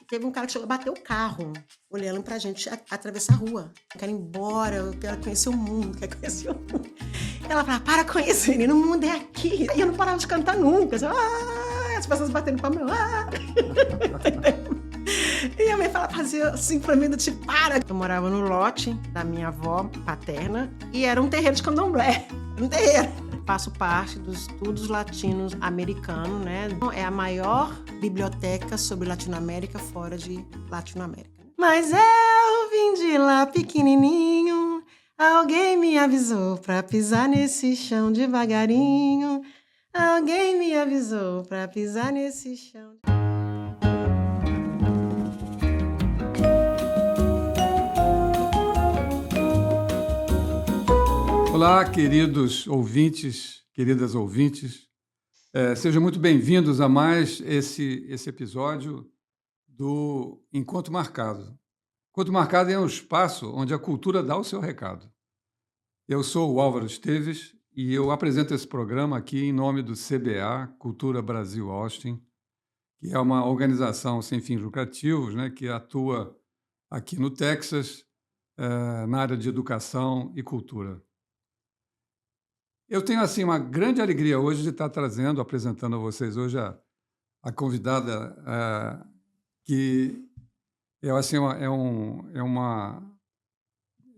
teve um cara que chegou a bater o carro, olhando pra gente atravessar a rua. Eu quero ir embora, eu quero conhecer o mundo, quero conhecer o mundo. Ela falava, para com isso, menino, o mundo é aqui. E eu não parava de cantar nunca. As pessoas batendo palma, E a mãe fazia assim pra mim, do tipo, para. Eu morava no lote da minha avó paterna e era um terreiro de candomblé. Um terreiro. Faço parte dos estudos latinos americanos, né? É a maior biblioteca sobre Latinoamérica fora de Latinoamérica. Mas eu vim de lá pequenininho, alguém me avisou pra pisar nesse chão devagarinho. Alguém me avisou pra pisar nesse chão. Olá, queridos ouvintes, queridas ouvintes. Sejam muito bem-vindos a mais esse episódio do Encontro Marcado. Encontro Marcado é um espaço onde a cultura dá o seu recado. Eu sou o Álvaro Esteves e eu apresento esse programa aqui em nome do CBA, Cultura Brasil Austin, que é uma organização sem fins lucrativos, né, que atua aqui no Texas, na área de educação e cultura. Eu tenho assim uma grande alegria hoje de estar apresentando a vocês hoje a convidada que assim, é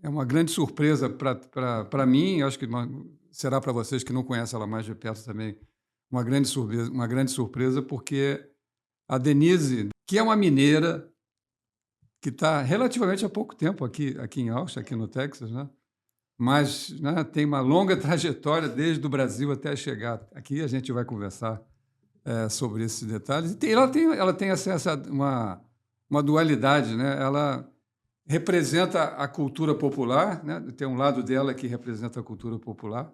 uma grande surpresa para mim, acho que será para vocês que não conhecem ela mais de perto também, uma grande surpresa, porque a Denise, que é uma mineira, que está relativamente há pouco tempo aqui em Austin, aqui no Texas, né? Mas, né, tem uma longa trajetória desde o Brasil até chegar aqui. A gente vai conversar sobre esses detalhes. E ela tem uma dualidade, né? Ela representa a cultura popular, né? Tem um lado dela que representa a cultura popular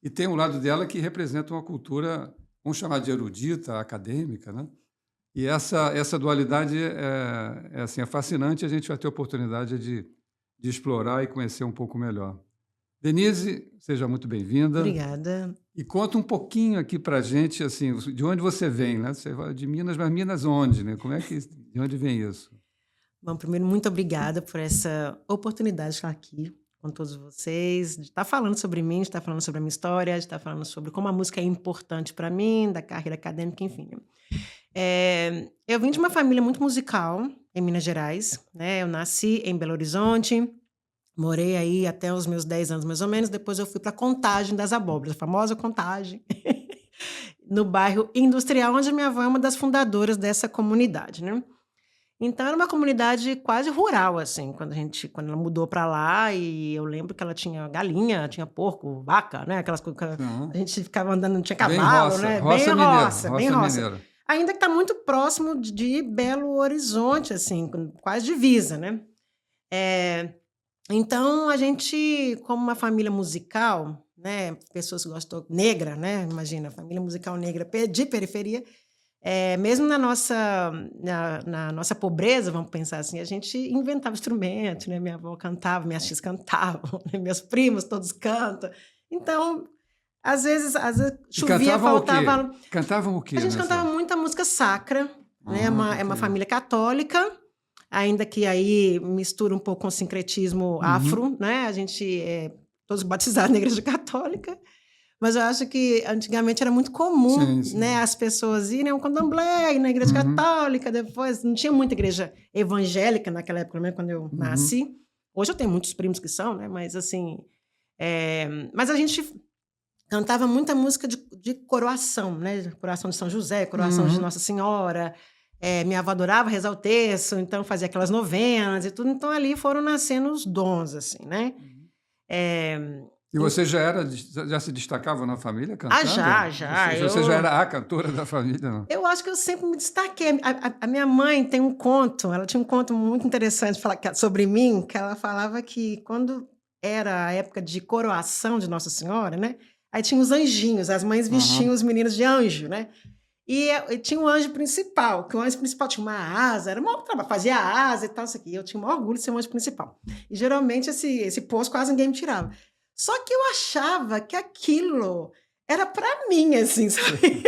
e tem um lado dela que representa uma cultura, vamos chamar de erudita, acadêmica, né? E essa dualidade é fascinante. A gente vai ter a oportunidade de explorar e conhecer um pouco melhor. Denise, seja muito bem-vinda. Obrigada. E conta um pouquinho aqui para a gente, assim, de onde você vem, né? Você fala de Minas, mas Minas onde, né? De onde vem isso? Bom, primeiro, muito obrigada por essa oportunidade de estar aqui com todos vocês, de estar falando sobre mim, de estar falando sobre a minha história, de estar falando sobre como a música é importante para mim, da carreira acadêmica, enfim. Eu vim de uma família muito musical em Minas Gerais, né? Eu nasci em Belo Horizonte, morei aí até os meus 10 anos, mais ou menos. Depois eu fui para Contagem das Abóboras, a famosa Contagem, no bairro Industrial, onde minha avó é uma das fundadoras dessa comunidade, né? Então, era uma comunidade quase rural, assim, quando ela mudou para lá. E eu lembro que ela tinha galinha, tinha porco, vaca, né? Aquelas coisas que a gente ficava andando, não tinha cavalo, né? Bem roça. Mineira. Ainda que está muito próximo de Belo Horizonte, assim, quase divisa, né? Então, a gente, como uma família musical, né? Pessoas que gostam, negra, né? Imagina, família musical negra de periferia. Mesmo na nossa pobreza, vamos pensar assim, a gente inventava instrumentos, né? Minha avó cantava, minhas tias cantavam, né? Meus primos todos cantam. Então, às vezes chovia, faltava... Cantavam o quê? A gente cantava muita música sacra, né? É uma família católica, ainda que aí mistura um pouco com o sincretismo afro, né? A gente todos batizados na igreja católica. Mas eu acho que antigamente era muito comum, sim. Né, as pessoas irem ao candomblé, ir na igreja católica, depois não tinha muita igreja evangélica naquela época, mesmo quando eu nasci. Hoje eu tenho muitos primos que são, né, mas assim... Mas a gente cantava muita música de coroação, né, coroação de São José, coroação de Nossa Senhora. Minha avó adorava rezar o terço, então fazia aquelas novenas e tudo. Então ali foram nascendo os dons, assim, né? E você já se destacava na família cantando? Já. Você já era a cantora da família, não? Eu acho que eu sempre me destaquei. A minha mãe tem um conto, ela tinha um conto muito interessante sobre mim, que ela falava que quando era a época de coroação de Nossa Senhora, né? Aí tinha os anjinhos, as mães vestiam os meninos de anjo, né? E tinha um anjo principal, que o anjo principal tinha uma asa, era uma trabalho, fazia asa e tal, isso aqui. Eu tinha o maior orgulho de ser um anjo principal. E geralmente esse posto quase ninguém me tirava. Só que eu achava que aquilo era para mim, assim, sabe?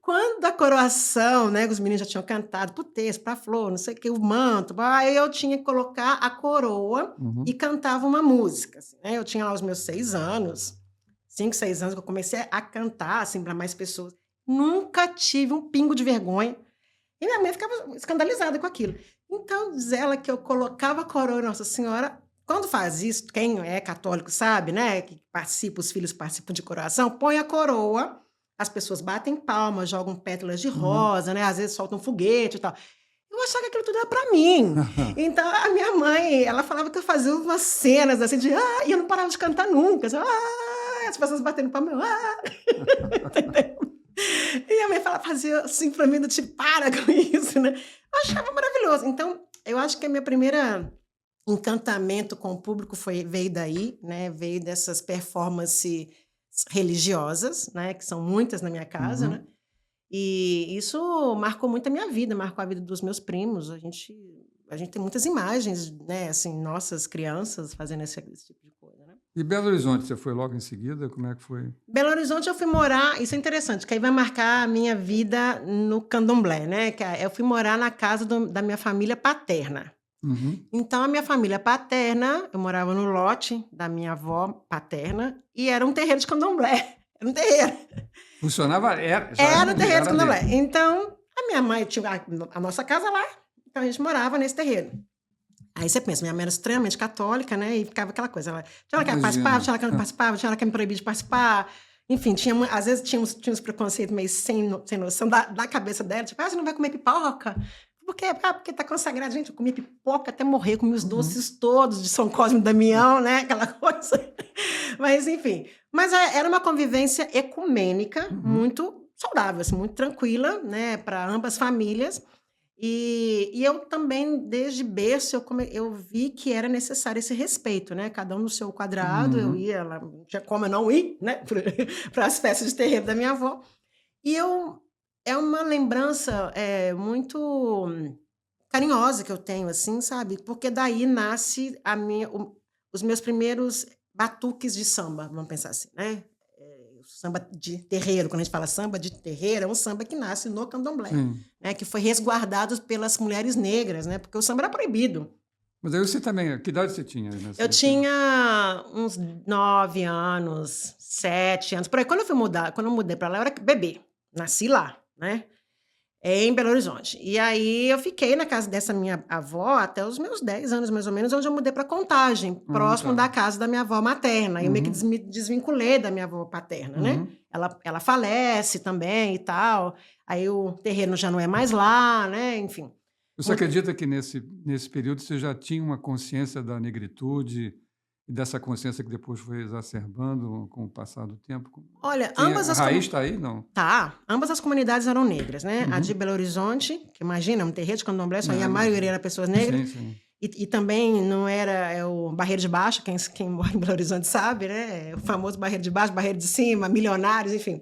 Quando a coroação, né, os meninos já tinham cantado pro terço, pra flor, não sei o que, o manto, aí eu tinha que colocar a coroa e Uhum. cantava uma música, assim, né? Eu tinha lá os meus 6 anos, 5, 6 anos, que eu comecei a cantar, assim, para mais pessoas. Nunca tive um pingo de vergonha. E minha mãe ficava escandalizada com aquilo. Então, diz ela que eu colocava a coroa em Nossa Senhora. Quando faz isso, quem é católico sabe, né? Que participa, os filhos participam de coroação, põe a coroa, as pessoas batem palmas, jogam pétalas de Uhum. rosa, né? Às vezes soltam um foguete e tal. Eu achava que aquilo tudo era para mim. Então, a minha mãe, ela falava que eu fazia umas cenas assim de e eu não parava de cantar nunca. Assim, as pessoas batendo palma, entendeu? E a mãe fazia assim para mim, do tipo, para com isso, né? Eu achava maravilhoso. Então, eu acho que a minha primeira encantamento com o público veio daí, né? Veio dessas performances religiosas, né? Que são muitas na minha casa, né? Uhum. E isso marcou muito a minha vida, marcou a vida dos meus primos. A gente tem muitas imagens, né? Assim, nossas crianças fazendo esse tipo de coisa, né? E Belo Horizonte, você foi logo em seguida? Como é que foi? Belo Horizonte eu fui morar, isso é interessante, que aí vai marcar a minha vida no candomblé, né? Eu fui morar na casa da minha família paterna. Uhum. Então, a minha família paterna, eu morava no lote da minha avó paterna, e era um terreiro de candomblé. Era um terreiro. Funcionava, já Era um terreiro de era candomblé. ali. Então, a minha mãe tinha a nossa casa lá, então a gente morava nesse terreiro. Aí você pensa, minha mãe era extremamente católica, né? E ficava aquela coisa. Tinha ela que participava, Imagino. tinha ela que não participava, tinha ela que me proibia de participar. Enfim, às vezes tinha uns preconceitos meio sem noção da cabeça dela. Tipo, você não vai comer pipoca? Por quê? Porque tá consagrado. Gente, eu comia pipoca até morrer, comia os Uhum. doces todos de São Cosme e Damião, né? Aquela coisa. Mas, enfim. Mas era uma convivência ecumênica Uhum. muito saudável, assim, muito tranquila, né? Para ambas famílias. E eu também, desde berço, eu vi que era necessário esse respeito, né? Cada um no seu quadrado, eu Uhum. ia lá, não tinha como eu não ir, né? Para as festas de terreiro da minha avó. E é uma lembrança muito carinhosa que eu tenho, assim, sabe? Porque daí nasce os meus primeiros batuques de samba, vamos pensar assim, né? O samba de terreiro, quando a gente fala samba de terreiro, é um samba que nasce no candomblé, Sim. né? Que foi resguardado pelas mulheres negras, né? Porque o samba era proibido. Mas aí você também, que idade você tinha Eu nesse período? tinha uns 9 anos, 7 anos, por aí. Quando eu mudei para lá, eu era bebê. Nasci lá, né? Em Belo Horizonte. E aí eu fiquei na casa dessa minha avó até os meus 10 anos, mais ou menos, onde eu mudei para Contagem, Ah, próximo tá. da casa da minha avó materna. Eu meio que Uhum. me desvinculei da minha avó paterna, né? Uhum. Ela falece também e tal. Aí o terreno já não é mais lá, né? Enfim. Você Muito- acredita que nesse período você já tinha uma consciência da negritude e dessa consciência que depois foi exacerbando com o passar do tempo? Olha, Tem a raiz está aí, não? ambas as comunidades eram negras, né? A de Uhum. Belo Horizonte, que imagina, um terreiro de candomblé, só ia É, a maioria imagino. era pessoas negras. Sim, sim. E também não era o Barreiro de Baixo, quem mora em Belo Horizonte sabe, né? O famoso Barreiro de Baixo, Barreiro de Cima, Milionários, enfim.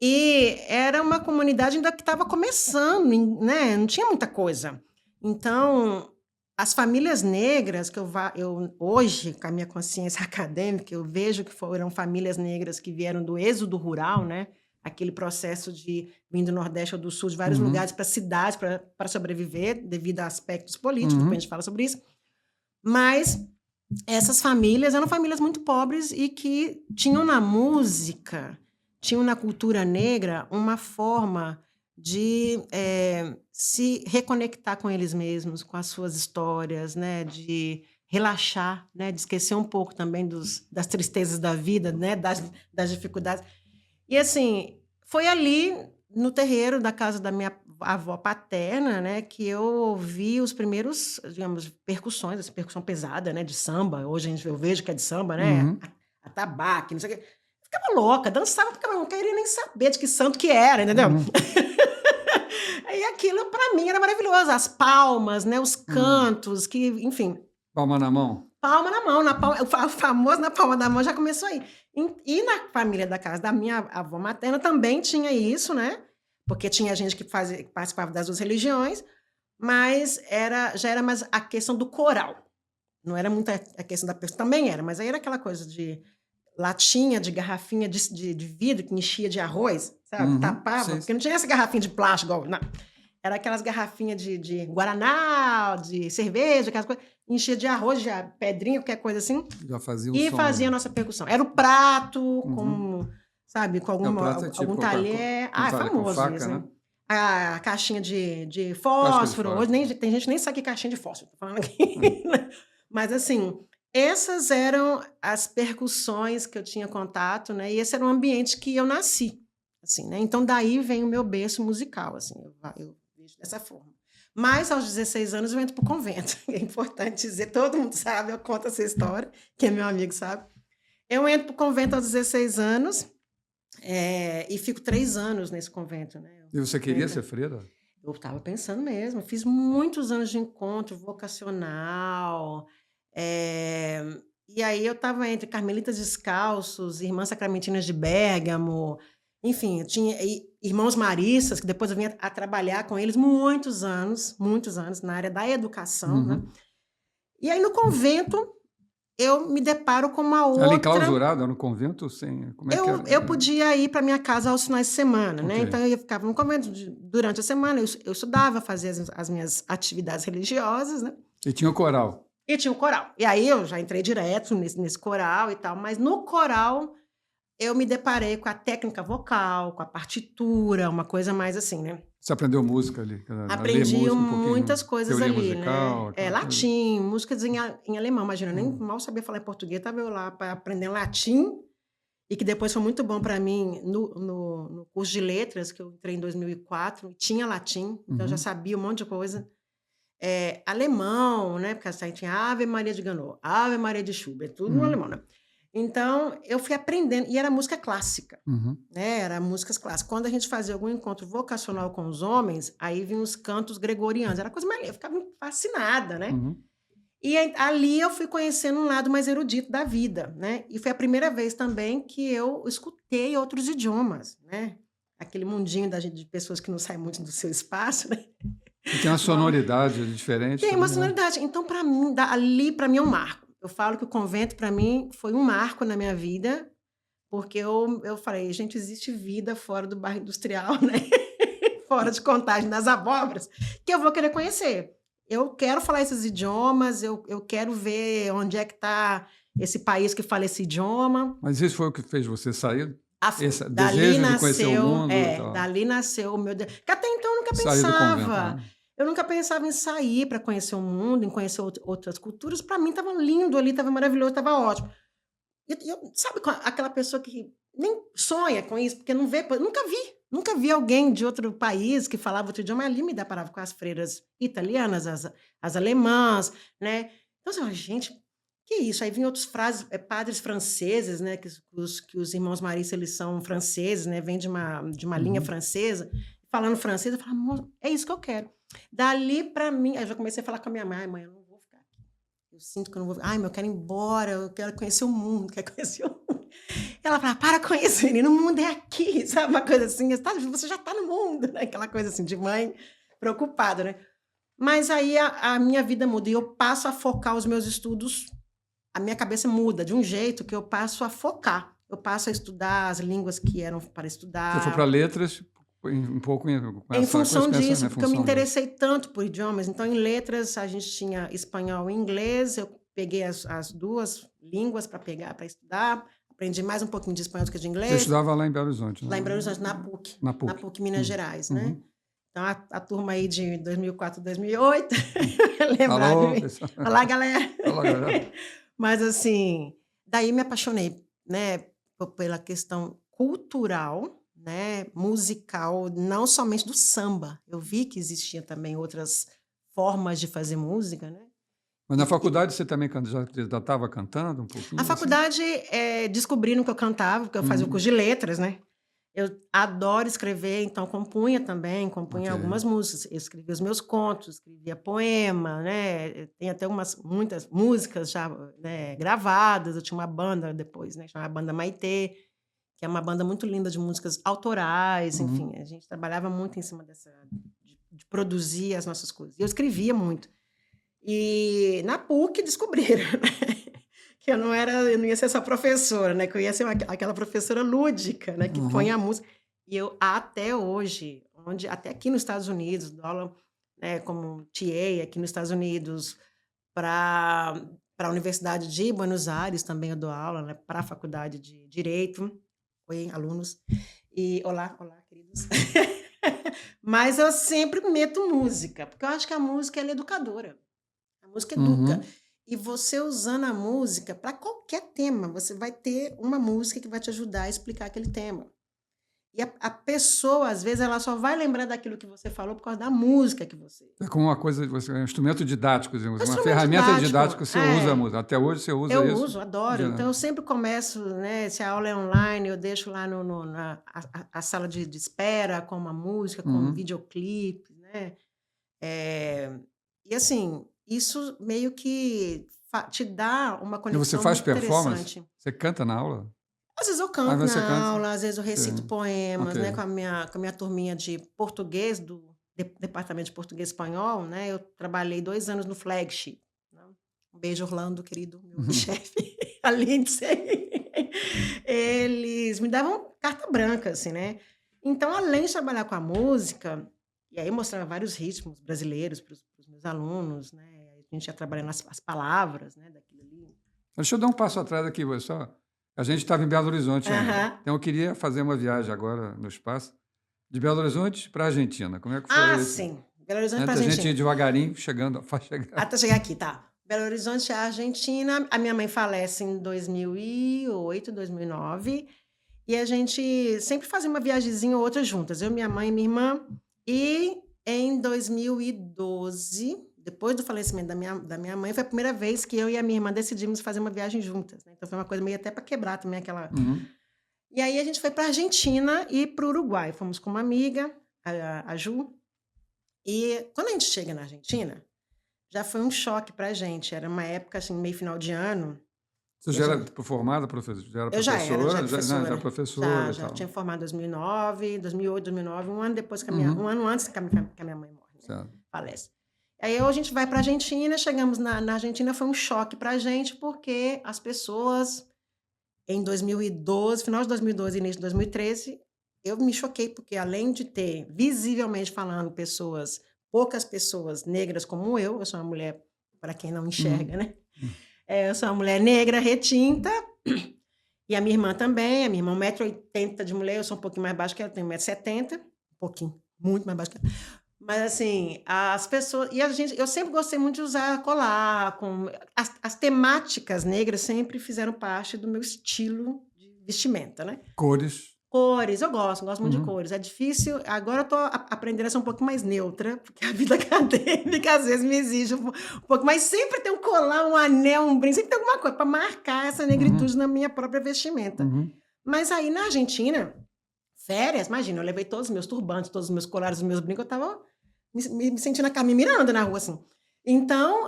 E era uma comunidade ainda que estava começando, né? Não tinha muita coisa. Então, as famílias negras eu hoje, com a minha consciência acadêmica, eu vejo que foram famílias negras que vieram do êxodo rural, né? Aquele processo de vir do Nordeste ou do Sul, de vários Uhum. lugares para cidades para sobreviver, devido a aspectos políticos, depois a Uhum. gente fala sobre isso. Mas essas famílias eram famílias muito pobres e que tinham na música, tinham na cultura negra uma forma de se reconectar com eles mesmos, com as suas histórias, né? De relaxar, né? De esquecer um pouco também das tristezas da vida, né? Das dificuldades. E assim, foi ali no terreiro da casa da minha avó paterna, né, que eu ouvi os primeiros, digamos, percussões, essa percussão pesada, né, de samba. Hoje eu vejo que é de samba, né? Uhum. Atabaque, não sei o quê. Ficava louca, dançava, não queria nem saber de que santo que era, entendeu? Uhum. E aquilo para mim era maravilhoso, as palmas, né, os Uhum. cantos, que, enfim, Palma na mão? palma na mão, o famoso na palma da mão já começou aí. E na família da casa da minha avó materna também tinha isso, né? Porque tinha gente que participava das duas religiões, mas já era mais a questão do coral. Não era muito a questão da pessoa, também era, mas aí era aquela coisa de latinha de garrafinha de vidro que enchia de arroz, sabe? Tapava, sei. porque não tinha essa garrafinha de plástico, igual, não. Era aquelas garrafinhas de guaraná, de cerveja, aquelas coisas, enchia de arroz, de pedrinha, qualquer coisa assim, Já fazia o e som. fazia a nossa percussão. Era o prato, com, sabe, com O prato é algum tipo talher. É com famoso faca, isso, né? né? A caixinha de Casca de fósforo. Hoje fósforo. tem gente que nem sabe que é caixinha de fósforo, tô falando aqui. Mas, assim, essas eram as percussões que eu tinha contato, né? E esse era o ambiente que eu nasci, assim, né? Então, daí vem o meu berço musical, assim, eu vejo dessa forma. Mas, aos 16 anos, eu entro para o convento. É importante dizer, todo mundo sabe, eu conto essa história, quem é meu amigo sabe. Eu entro para o convento aos 16 anos e fico 3 anos nesse convento, né? E você queria ser freira? Eu estava pensando mesmo, fiz muitos anos de encontro vocacional, e aí eu estava entre Carmelitas Descalços, Irmãs Sacramentinas de Bérgamo, enfim, eu tinha irmãos maristas, que depois eu vinha a trabalhar com eles muitos anos, na área da educação, né? E aí no convento eu me deparo com uma Ela outra... enclausurada no convento? Como é que era? Eu podia ir para minha casa aos finais de semana, né? Ok. Então eu ficava no convento durante a semana, eu estudava, fazia as minhas atividades religiosas, né? E tinha o coral. E tinha o coral. E aí eu já entrei direto nesse coral e tal, mas no coral eu me deparei com a técnica vocal, com a partitura, uma coisa mais assim, né? Você aprendeu música ali? A ler Aprendi música um muitas pouquinho? coisas Teoria ali, musical, né? aquela coisa? Latim, músicas em alemão, imagina, nem mal sabia falar em português, estava eu lá para aprender latim. E que depois foi muito bom para mim no curso de letras, que eu entrei em 2004, tinha latim, então eu já sabia um monte de coisa. Alemão, né? Porque aí tinha Ave Maria de Gounod, Ave Maria de Schubert, tudo no alemão, né? Então, eu fui aprendendo, e era música clássica, né? Era músicas clássicas. Quando a gente fazia algum encontro vocacional com os homens, aí vinham os cantos gregorianos, era coisa mais... Eu ficava fascinada, né? E ali eu fui conhecendo um lado mais erudito da vida, né? E foi a primeira vez também que eu escutei outros idiomas, né? Aquele mundinho de pessoas que não saem muito do seu espaço, né? E tem uma sonoridade diferente. Tem uma também, né? sonoridade. Então, para mim, ali para mim é um marco. Eu falo que o convento para mim foi um marco na minha vida, porque eu falei, gente, existe vida fora do bairro industrial, né? Fora de Contagem das Abóboras, que eu vou querer conhecer. Eu quero falar esses idiomas, eu quero ver onde é que está esse país que fala esse idioma. Mas isso foi o que fez você sair? Esse Dali desejo nasceu, de conhecer o mundo? dali nasceu o meu... Que até então eu nunca Sair do convento, pensava. né? Eu nunca pensava em sair para conhecer o mundo, em conhecer outras culturas. Para mim estava lindo ali, estava maravilhoso, estava ótimo. Sabe aquela pessoa que nem sonha com isso, porque não vê... Nunca vi alguém de outro país que falava outro idioma. Ali me deparava com as freiras italianas, as alemãs, né? Então, assim, gente, que isso? Aí vinham outros padres franceses, né? Que os irmãos Marista, eles são franceses, né? Vêm de uma linha francesa. Falando francês, eu falava, é isso que eu quero. Dali, para mim... Aí eu já comecei a falar com a minha mãe, eu não vou ficar aqui. Eu sinto que eu não vou... eu quero ir embora, eu quero conhecer o mundo, quero conhecer o mundo. Ela fala, para com isso, menino, o mundo é aqui, sabe? Uma coisa assim, você já está no mundo, né? Aquela coisa assim, de mãe preocupada, né? Mas aí a minha vida muda e eu passo a focar os meus estudos, a minha cabeça muda de um jeito que eu passo a focar. Eu passo a estudar as línguas que eram para estudar. Você foi para letras um pouco em função disso, porque eu me interessei tanto por idiomas. Então, em letras, a gente tinha espanhol e inglês, eu peguei as duas línguas para estudar. Aprendi mais um pouquinho de espanhol do que de inglês. Você estudava lá em Belo Horizonte, né? Lá em Belo Horizonte, na PUC. Na PUC. Na PUC, Minas Gerais, né? Então, a turma aí de 2004, 2008, lembrar de mim. Olá, galera. Olá, galera. Mas, assim, daí me apaixonei, né? Pela questão cultural, né? Musical, não somente do samba. Eu vi que existia também outras formas de fazer música, né? Mas na faculdade você também já estava cantando um pouquinho? A faculdade, descobriram que eu cantava, porque eu fazia o curso de letras, né? Eu adoro escrever, então compunha algumas músicas. Eu escrevia os meus contos, escrevia poema, né? Tem até muitas músicas já, né, gravadas. Eu tinha uma banda depois, né? Chamava Banda Maitê, que é uma banda muito linda de músicas autorais, enfim. A gente trabalhava muito em cima de produzir as nossas coisas. E eu escrevia muito. E na PUC descobriram, né? que eu não ia ser só professora, né? Que eu ia ser aquela professora lúdica, né? Que põe Uhum. a música. E eu, até hoje, até aqui nos Estados Unidos, dou aula, né, como TA aqui nos Estados Unidos, para a Universidade de Buenos Aires também eu dou aula, né? Para a Faculdade de Direito. Oi, alunos. E olá, queridos. Mas eu sempre meto música, porque eu acho que a música ela é educadora. A música educa. Uhum. E você usando a música para qualquer tema, você vai ter uma música que vai te ajudar a explicar aquele tema. E a pessoa, às vezes, ela só vai lembrar daquilo que você falou por causa da música que você. É como uma coisa, é um instrumento didático, É um uma instrumento ferramenta didático. didática que você usa a música. Até hoje você usa Eu isso? uso, adoro. Então, eu sempre começo, né? Se a aula é online, eu deixo lá na a sala de espera com uma música, com um videoclipe, né? E assim, isso meio que te dá uma E você conexão faz muito performance? interessante. Você canta na aula? Às vezes eu Ah, canto você na canta? aula, às vezes eu recito Sim. poemas, né, Ok. com a minha turminha de português do Departamento de Português e Espanhol, né, eu trabalhei 2 anos no Flagship, né. Um beijo, Orlando, querido, meu chefe, a Lindsay. Eles me davam carta branca, assim, né. Então, além de trabalhar com a música, e aí eu mostrava vários ritmos brasileiros para os meus alunos, né, a gente ia trabalhando as palavras, né, daquilo ali. Deixa eu dar um passo atrás aqui, só. A gente estava em Belo Horizonte ainda. Aham. Então eu queria fazer uma viagem agora no espaço, de Belo Horizonte para a Argentina. Como é que foi Ah, esse? sim, Belo Horizonte pra Antes a gente ir Argentina. devagarinho, chegando, faz chegar. Até chegar aqui, tá. Belo Horizonte, Argentina. A minha mãe falece em 2008, 2009. E a gente sempre fazia uma viagemzinha ou outra juntas. Eu, minha mãe e minha irmã. E em 2012, depois do falecimento da minha mãe, foi a primeira vez que eu e a minha irmã decidimos fazer uma viagem juntas, né. Então foi uma coisa meio até para quebrar também aquela. Uhum. E aí a gente foi pra Argentina e para o Uruguai. Fomos com uma amiga, a Ju. E quando a gente chega na Argentina, já foi um choque pra gente. Era uma época, assim, meio final de ano. Você E a já gente. era formada, professora? Já era Eu já era, já professora? Não, já professora. professora e Já tal. tinha formado em 2009, 2008, 2009, um ano depois um Uhum. ano antes que a minha mãe morre, né? Certo. Falece. Aí a gente vai pra Argentina, chegamos na Argentina, foi um choque pra gente, porque as pessoas, em 2012, final de 2012 início de 2013, eu me choquei, porque além de ter, visivelmente falando, poucas pessoas negras como eu sou uma mulher, para quem não enxerga, Uhum. né? Eu sou uma mulher negra, retinta, e a minha irmã também. A minha irmã, 1,80 m de mulher, eu sou um pouquinho mais baixa que ela, tenho 1,70 m, um pouquinho, muito mais baixa que ela. Mas assim, as pessoas. Eu sempre gostei muito de usar colar, as temáticas negras sempre fizeram parte do meu estilo de vestimenta, né? Cores. Cores, eu gosto muito de Uhum. cores. É difícil. Agora eu tô aprendendo a ser um pouco mais neutra, porque a vida acadêmica às vezes me exige um pouco, mas sempre tem um colar, um anel, um brinco, sempre tem alguma coisa para marcar essa negritude Uhum. na minha própria vestimenta. Uhum. Mas aí na Argentina, férias, imagina, eu levei todos os meus turbantes, todos os meus colares, os meus brincos, eu tava me sentindo a Carmen Miranda na rua, assim. Então,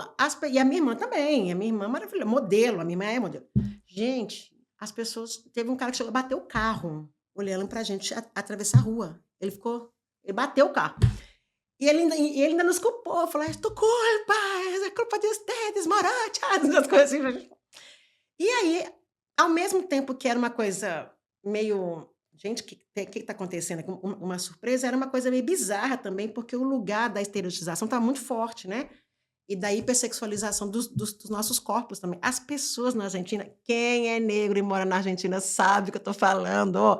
e a minha irmã também, a minha irmã maravilhosa, modelo, a minha irmã é modelo. Gente, as pessoas. Teve um cara que chegou a bater o carro, olhando pra gente atravessar a rua. Ele bateu o carro. E ele ainda nos culpou, falou: "É tu culpa, é culpa de ustedes, morochas", umas coisas assim. E aí, ao mesmo tempo que era uma coisa meio. Gente, o que está acontecendo aqui? Uma surpresa, era uma coisa meio bizarra também, porque o lugar da estereotipização está muito forte, né? E da hipersexualização dos nossos corpos também. As pessoas na Argentina, quem é negro e mora na Argentina sabe o que eu estou falando. Ó.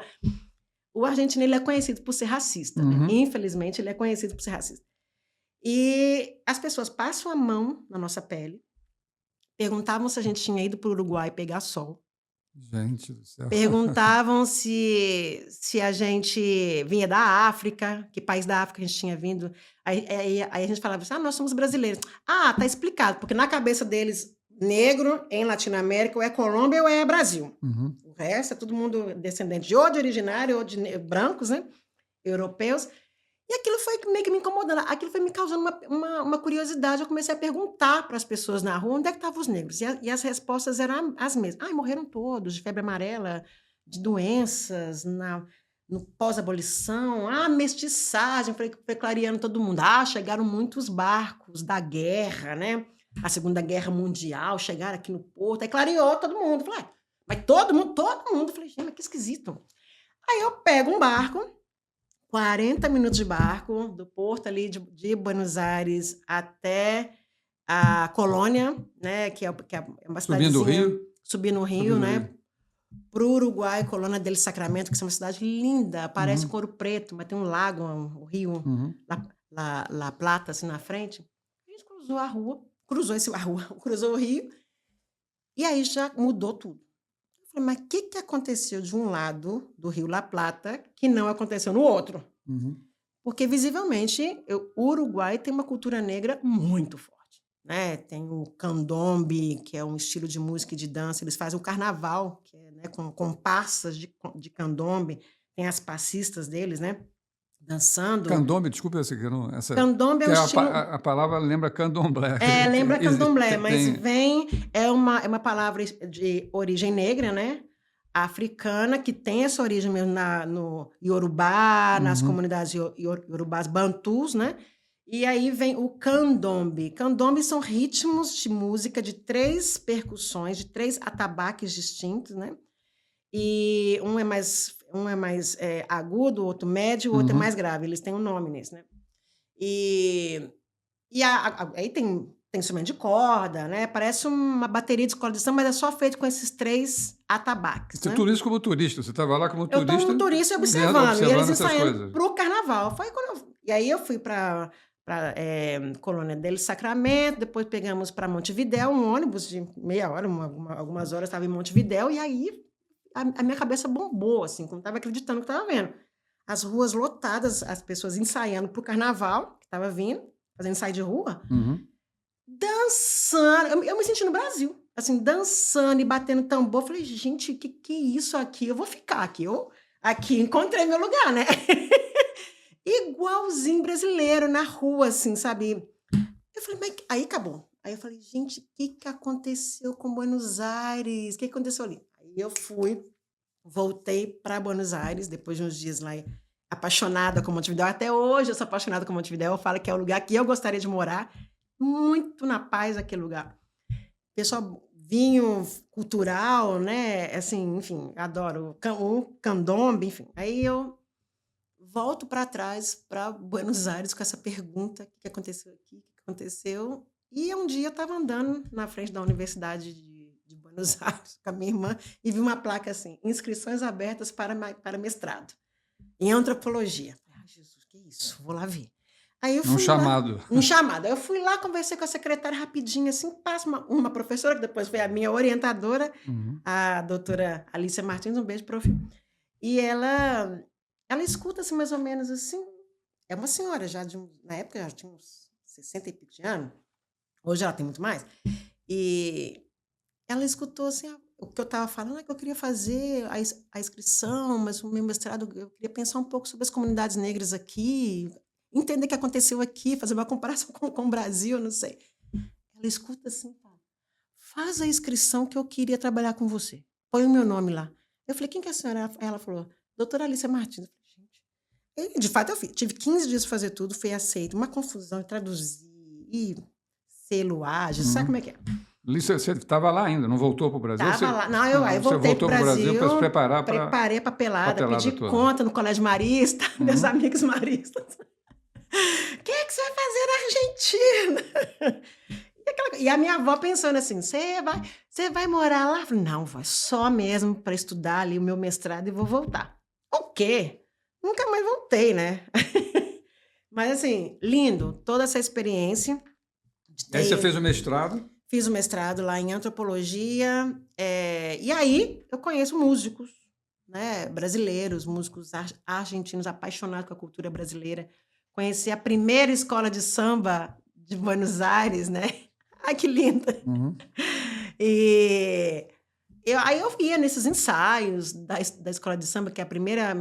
O argentino ele é conhecido por ser racista, né? Uhum. Infelizmente, ele é conhecido por ser racista. E as pessoas passam a mão na nossa pele, perguntavam se a gente tinha ido para o Uruguai pegar sol. Gente do céu. Perguntavam se a gente vinha da África, que país da África a gente tinha vindo. Aí a gente falava assim: nós somos brasileiros. Ah, tá explicado, porque na cabeça deles, negro em Latinoamérica ou é Colômbia ou é Brasil. Uhum. O resto é todo mundo descendente ou de originário ou de brancos, né? Europeus. E aquilo foi meio que me incomodando, aquilo foi me causando uma curiosidade. Eu comecei a perguntar para as pessoas na rua onde é que estavam os negros. E as respostas eram as mesmas. Ai, morreram todos de febre amarela, de doenças, no pós-abolição. Ah, mestiçagem, foi clareando todo mundo. Ah, chegaram muitos barcos da guerra, né? a Segunda Guerra Mundial, chegaram aqui no porto, aí clareou todo mundo. Falei, mas todo mundo. Falei, gente, mas que esquisito. Aí eu pego um barco, 40 minutos de barco, do porto ali de Buenos Aires até a Colônia, né, que é uma Subindo o cidadezinha, Rio? subindo o Rio, Subindo o né, Rio. para o Uruguai, Colônia del Sacramento, que é uma cidade linda, parece Uhum. Ouro Preto, mas tem um lago, o rio Uhum. La Plata, assim, na frente. A gente cruzou a rua, cruzou o rio, e aí já mudou tudo. Eu falei, mas o que aconteceu de um lado do rio La Plata que não aconteceu no outro? Uhum. Porque, visivelmente, o Uruguai tem uma cultura negra muito forte, né? Tem o candombe, que é um estilo de música e de dança. Eles fazem o carnaval, que é, né, com comparsas de candombe. Tem as passistas deles, né? Dançando. Candombe, desculpa essa que eu não. Candombe é um estilo. A palavra lembra candomblé. Lembra candomblé, mas Tem. é uma palavra de origem negra, né? Africana, que tem essa origem mesmo no Iorubá, nas comunidades iorubás bantus, né? E aí vem o candombe. Candombe são ritmos de música de 3 percussões, de 3 atabaques distintos, né? E um é mais agudo, o outro médio, o outro é mais grave. Eles têm um nome nisso, né? E aí tem instrumento de corda, né? Parece uma bateria de escola de samba, mas é só feito com esses 3 atabaques, né? Tudo isso como turista. Você estava lá como Eu turista. estava como turista observando, e eles essas ensaiando coisas. para o carnaval. E aí eu fui para Colônia del Sacramento, depois pegamos para Montevidéu, um ônibus de meia hora, algumas horas estava em Montevidéu, e aí a minha cabeça bombou, assim, como estava acreditando que estava vendo. As ruas lotadas, as pessoas ensaiando para o carnaval, que estava vindo, fazendo ensaio de rua, dançando. Eu me senti no Brasil, assim, dançando e batendo tambor. Falei, gente, que é isso aqui? Eu vou ficar aqui. Eu aqui encontrei meu lugar, né? Igualzinho brasileiro, na rua, assim, sabe? Eu falei, mas aí acabou. Aí eu falei, gente, o que aconteceu com Buenos Aires? O que aconteceu ali? Aí eu voltei para Buenos Aires, depois de uns dias lá, apaixonada com Montevidéu. Até hoje eu sou apaixonada com Montevidéu. Eu falo que é o lugar que eu gostaria de morar. Muito na paz aquele lugar. Pessoal, vinho cultural, né? Assim, enfim, adoro. O candombe, enfim. Aí eu volto para trás, para Buenos Aires, com essa pergunta: o que aconteceu aqui? O que aconteceu? E um dia eu estava andando na frente da Universidade de Buenos Aires com a minha irmã e vi uma placa assim: inscrições abertas para mestrado em antropologia. Ai, Jesus, que isso? Vou lá ver. Aí eu fui chamado. Um chamado. Aí eu fui lá, conversei com a secretária rapidinho, assim, passa uma professora, que depois foi a minha orientadora, a doutora Alicia Martins, um beijo, prof. E ela escuta, assim, mais ou menos assim. É uma senhora já, na época, já tinha uns 60 e pico de anos. Hoje ela tem muito mais. E ela escutou, assim, o que eu estava falando é que eu queria fazer a inscrição, mas o meu mestrado, eu queria pensar um pouco sobre as comunidades negras aqui, entender o que aconteceu aqui, fazer uma comparação com o Brasil, não sei. Ela escuta assim, faz a inscrição que eu queria trabalhar com você. Põe o meu nome lá. Eu falei, quem que é a senhora? Ela falou, doutora Alicia Martins. Eu falei, gente. E, de fato, eu fiz. Tive 15 dias para fazer tudo, fui aceito. Uma confusão, traduzir, e selo ágil, sabe como é que é? Você estava lá ainda, não voltou para o Brasil? Estava lá. Não, eu voltei para o Brasil para se preparar para... Preparei a papelada, pedi conta no Colégio Marista, meus amigos maristas. O que você vai fazer na Argentina? E a minha avó pensando assim, você vai morar lá? Eu falei, não, vó, só mesmo para estudar ali o meu mestrado e vou voltar. O quê? Nunca mais voltei, né? Mas assim, lindo, toda essa experiência. Aí você fez o mestrado? Fiz o mestrado lá em antropologia, e aí eu conheço músicos, né, brasileiros, músicos argentinos apaixonados com a cultura brasileira. Conheci a primeira escola de samba de Buenos Aires, né? Ai, que linda! E aí eu ia nesses ensaios da escola de samba, que é a primeira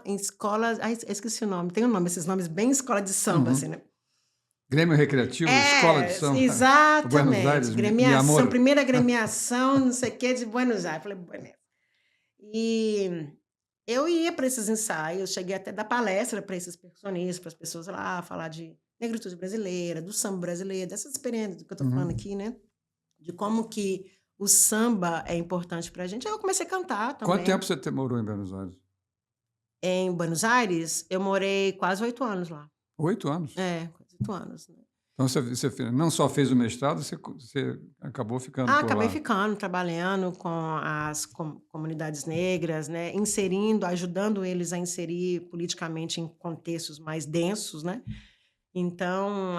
escola... Ai, esqueci o nome, tem um nome, esses nomes bem escola de samba, assim, né? Grêmio Recreativo, Escola de Samba. Exatamente. Buenos Aires, gremiação, primeira gremiação, não sei o que, de Buenos Aires. Falei, Buenos Aires. eu ia para esses ensaios, cheguei até a dar palestra para esses percussionistas, para as pessoas lá, falar de negritude brasileira, do samba brasileiro, dessas experiências que eu tô falando Uhum. aqui, né, de como que o samba é importante pra gente. Aí eu comecei a cantar Quanto tempo também. você morou em Buenos Aires? Em Buenos Aires, eu morei quase 8 anos lá. 8 anos? É, quase 8 anos, né. Então não só fez o mestrado, você acabou ficando Ah, por acabei lá. ficando, trabalhando com as comunidades negras, né, inserindo, ajudando eles a inserir politicamente em contextos mais densos, né. Então,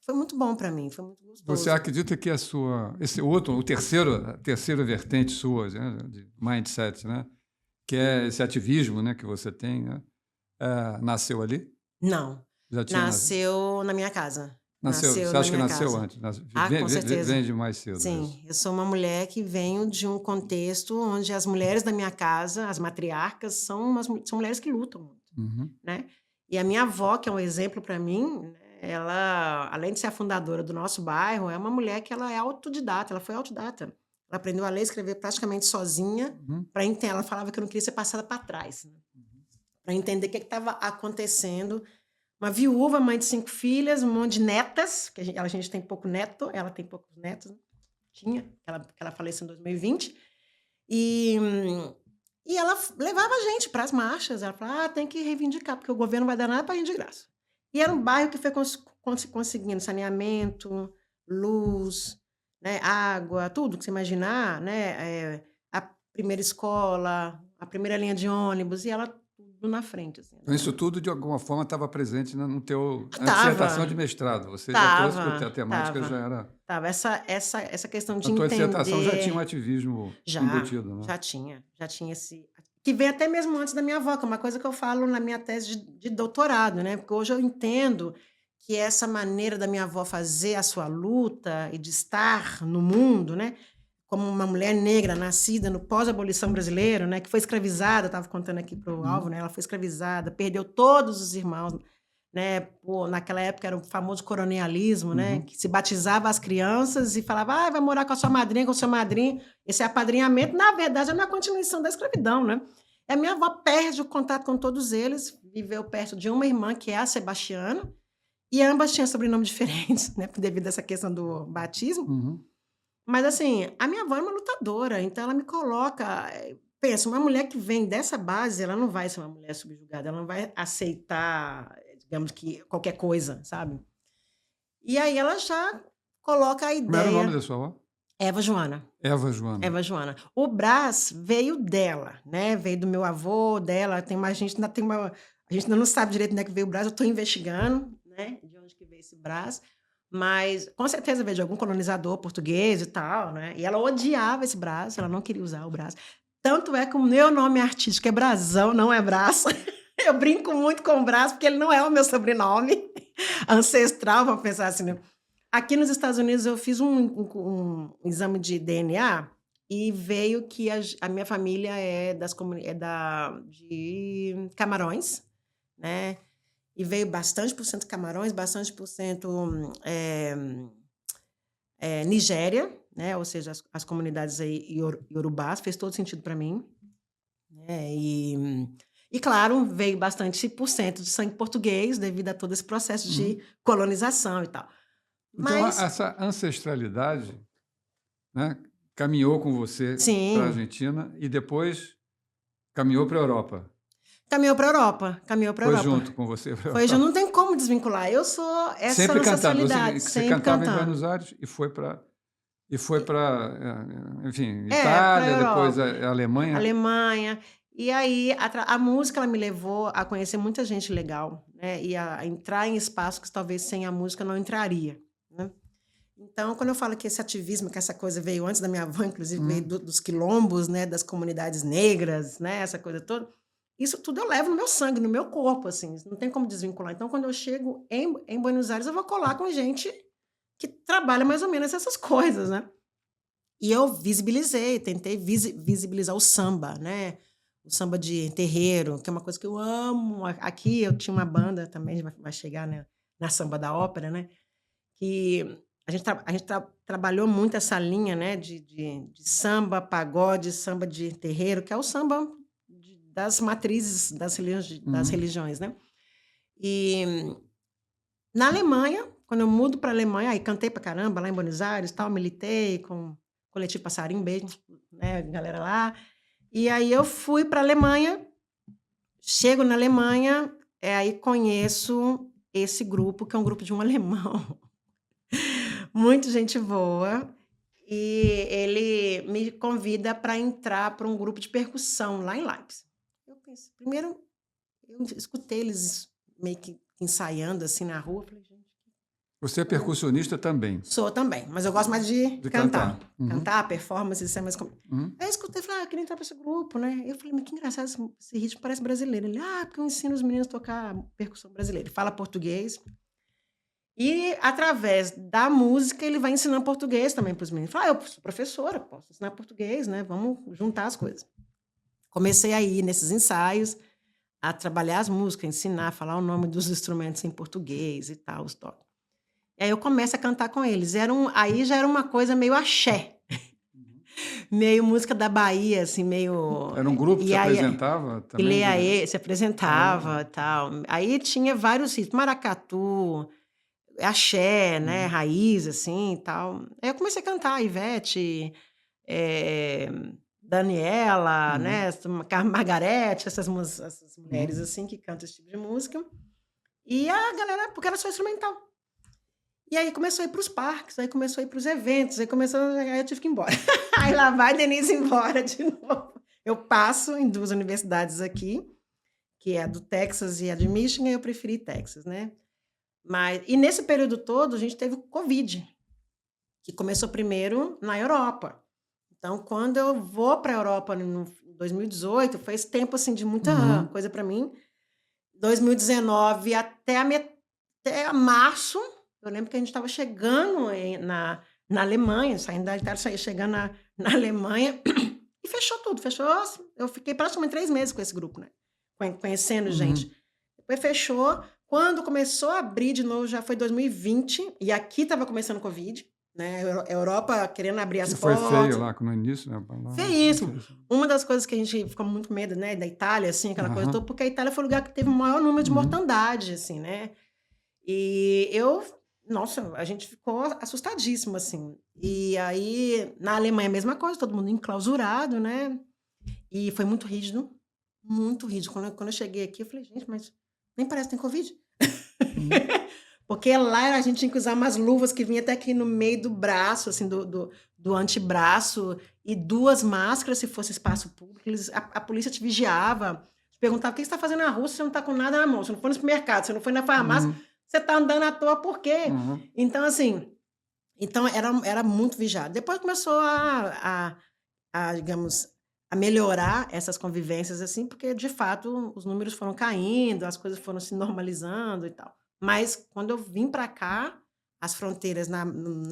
foi muito bom para mim, foi muito Você gostoso. acredita que esse outro, a terceira vertente sua, né, de mindset, né, que é esse ativismo, né, que você tem, né, nasceu ali? Não, Já tinha nascido? nasceu na minha casa, Nasceu, nasceu você na acha que minha nasceu casa. antes? Ah, com Vem certeza. de mais cedo isso. Sim, eu sou uma mulher que venho de um contexto onde as mulheres da minha casa, as matriarcas, são mulheres que lutam muito, Uhum, né. E a minha avó, que é um exemplo para mim, né, ela, além de ser a fundadora do nosso bairro, é uma mulher que ela é autodidata, ela foi autodidata. Ela aprendeu a ler e escrever praticamente sozinha, uhum, para entender. Ela falava que eu não queria ser passada para trás, né, uhum. para entender o que estava acontecendo. Uma viúva, mãe de 5 filhas, um monte de netas, que a gente tem pouco neto, ela tem poucos netos, né, tinha, que ela faleceu em 2020. E, e ela levava a gente para as marchas. Ela falava: tem que reivindicar, porque o governo não vai dar nada para a gente de graça. E era um bairro que foi conseguindo saneamento, luz, né, água, tudo que você imaginar, né? A primeira escola, a primeira linha de ônibus, e ela tudo na frente. Assim, Então isso tudo, de alguma forma, estava presente no teu na dissertação tava, de mestrado. Você já trouxe que a tava, temática tava, já era tava. Essa questão de na tua dissertação já tinha um entender. ativismo Já, embutido, né? já tinha esse que vem até mesmo antes da minha avó, que é uma coisa que eu falo na minha tese de doutorado, né, porque hoje eu entendo que essa maneira da minha avó fazer a sua luta e de estar no mundo, né, como uma mulher negra nascida no pós-abolição brasileiro, né, que foi escravizada, estava contando aqui para o Alvo, Uhum, né, ela foi escravizada, perdeu todos os irmãos, né, naquela época era o famoso colonialismo, né, uhum. que se batizava as crianças e falava: "Ah, vai morar com a sua madrinha, com o seu madrinho". Esse apadrinhamento, na verdade, é uma continuação da escravidão, né. E a minha avó perde o contato com todos eles, viveu perto de uma irmã, que é a Sebastiana, e ambas tinham sobrenomes diferentes, né, devido a essa questão do batismo. Uhum. Mas, assim, a minha avó é uma lutadora, então ela me coloca, pensa, uma mulher que vem dessa base, ela não vai ser uma mulher subjugada, ela não vai aceitar, digamos que qualquer coisa, sabe. E aí ela já coloca a Como era o nome ideia. da sua avó? Eva Joana, Eva Joana. Eva Joana. O Brás veio dela, né, veio do meu avô, dela, a gente ainda não sabe direito onde é que veio o Brás, eu estou investigando, né, de onde que veio esse Brás, mas com certeza veio de algum colonizador português e tal, né, e ela odiava esse Brás, ela não queria usar o Brás. Tanto é que o meu nome artístico é Brasão, não é Brás. Eu brinco muito com o Brás, porque ele não é o meu sobrenome ancestral, vamos pensar assim, né. Aqui nos Estados Unidos eu fiz um exame de DNA e veio que a minha família é de Camarões, né, e veio bastante por cento Camarões, bastante por cento, Nigéria, né, ou seja, as comunidades aí iorubás, fez todo sentido para mim, né, e claro, veio bastante por cento de sangue português devido a todo esse processo de Uhum. colonização e tal. Então Mas essa ancestralidade, né, caminhou com você para a sim. Argentina e depois caminhou para a Europa. Caminhou para a Europa, caminhou para a Foi Europa. junto com você para a Foi já Europa. não tem como desvincular. Eu sou essa Sempre cantando. ancestralidade, Você sempre cantava em cantando. Buenos Aires e foi E para, enfim, para a Itália, depois Europa, a Alemanha. Alemanha. E aí a música ela me levou a conhecer muita gente legal, né, e a entrar em espaços que talvez sem a música eu não entraria, né. Então, quando eu falo que esse ativismo, que essa coisa veio antes da minha avó, inclusive veio Uhum. dos quilombos, né, das comunidades negras, né, essa coisa toda, isso tudo eu levo no meu sangue, no meu corpo, assim, não tem como desvincular. Então, quando eu chego em Buenos Aires, eu vou colar com gente que trabalha mais ou menos essas coisas, né. E eu visibilizei, tentei visibilizar o samba, né, o samba de terreiro, que é uma coisa que eu amo. Aqui eu tinha uma banda também, vai chegar, né, na Samba da Ópera, né, que a gente trabalhou muito essa linha, né, de samba, pagode, samba de terreiro, que é o samba das matrizes das religiões, né? E na Alemanha, quando eu mudo para a Alemanha, aí cantei pra caramba lá em Buenos Aires, tal, militei com o Coletivo Passarinho, beijo, né, galera lá. E aí eu fui para a Alemanha, chego na Alemanha, aí conheço esse grupo, que é um grupo de um alemão, muito gente boa, e ele me convida para entrar para um grupo de percussão lá em Leipzig. Eu pensei, primeiro, eu escutei eles meio que ensaiando assim na rua, falei, gente. Você é percussionista também? Sou também, mas eu gosto mais de cantar. Uhum. Cantar, performance, isso é mais comigo. Aí eu escutei e falei, eu queria entrar para esse grupo, né? Eu falei, mas que engraçado, esse ritmo parece brasileiro. Ele, porque eu ensino os meninos a tocar percussão brasileira. Ele fala português. E, através da música, ele vai ensinando português também para os meninos. Eu sou professora, posso ensinar português, né? Vamos juntar as coisas. Comecei a ir nesses ensaios, a trabalhar as músicas, ensinar, falar o nome dos instrumentos em português e tal, os toques. E aí eu começo a cantar com eles. Aí já era uma coisa meio axé. Meio música da Bahia, assim, meio... Era um grupo que se apresentava também? Se apresentava e tal. Aí tinha vários ritmos, maracatu, axé, né, raiz, assim, e tal. Aí eu comecei a cantar, Ivete, Daniela, né, Margarete, essas mulheres, assim, que cantam esse tipo de música. E a galera, porque era só instrumental. E aí começou a ir para os parques, aí começou a ir para os eventos, aí eu tive que ir embora. Aí lá vai Denise embora de novo. Eu passo em 2 universidades aqui, que é a do Texas e a de Michigan, eu preferi Texas, né? E nesse período todo, a gente teve o Covid, que começou primeiro na Europa. Então, quando eu vou para a Europa em 2018, foi esse tempo assim, de muita coisa para mim. 2019 até março, eu lembro que a gente estava chegando na Alemanha, saindo da Itália, chegando na Alemanha, e fechou tudo. Eu fiquei praticamente 3 meses com esse grupo, né? Conhecendo gente. Depois fechou. Quando começou a abrir de novo, já foi 2020, e aqui estava começando o Covid, né? A Europa querendo abrir as portas. Foi feio lá no início, né? Feíssimo. Uma das coisas que a gente ficou muito com medo, né, da Itália, assim, aquela coisa toda, porque a Itália foi o lugar que teve o maior número de mortandade, assim, né? E nossa, a gente ficou assustadíssimo, assim. E aí, na Alemanha, a mesma coisa, todo mundo enclausurado, né? E foi muito rígido, muito rígido. Quando eu cheguei aqui, eu falei, gente, mas nem parece que tem Covid. Porque lá a gente tinha que usar umas luvas que vinha até aqui no meio do braço, assim, do antebraço, e 2 máscaras se fosse espaço público. A polícia te vigiava, te perguntava o que você está fazendo na rua se você não está com nada na mão, você não foi no supermercado, você não foi na farmácia, você está andando à toa por quê? Então, assim, era muito vigiado. Depois começou digamos, a melhorar essas convivências, assim, porque, de fato, os números foram caindo, as coisas foram se normalizando e tal. Mas, quando eu vim para cá, as fronteiras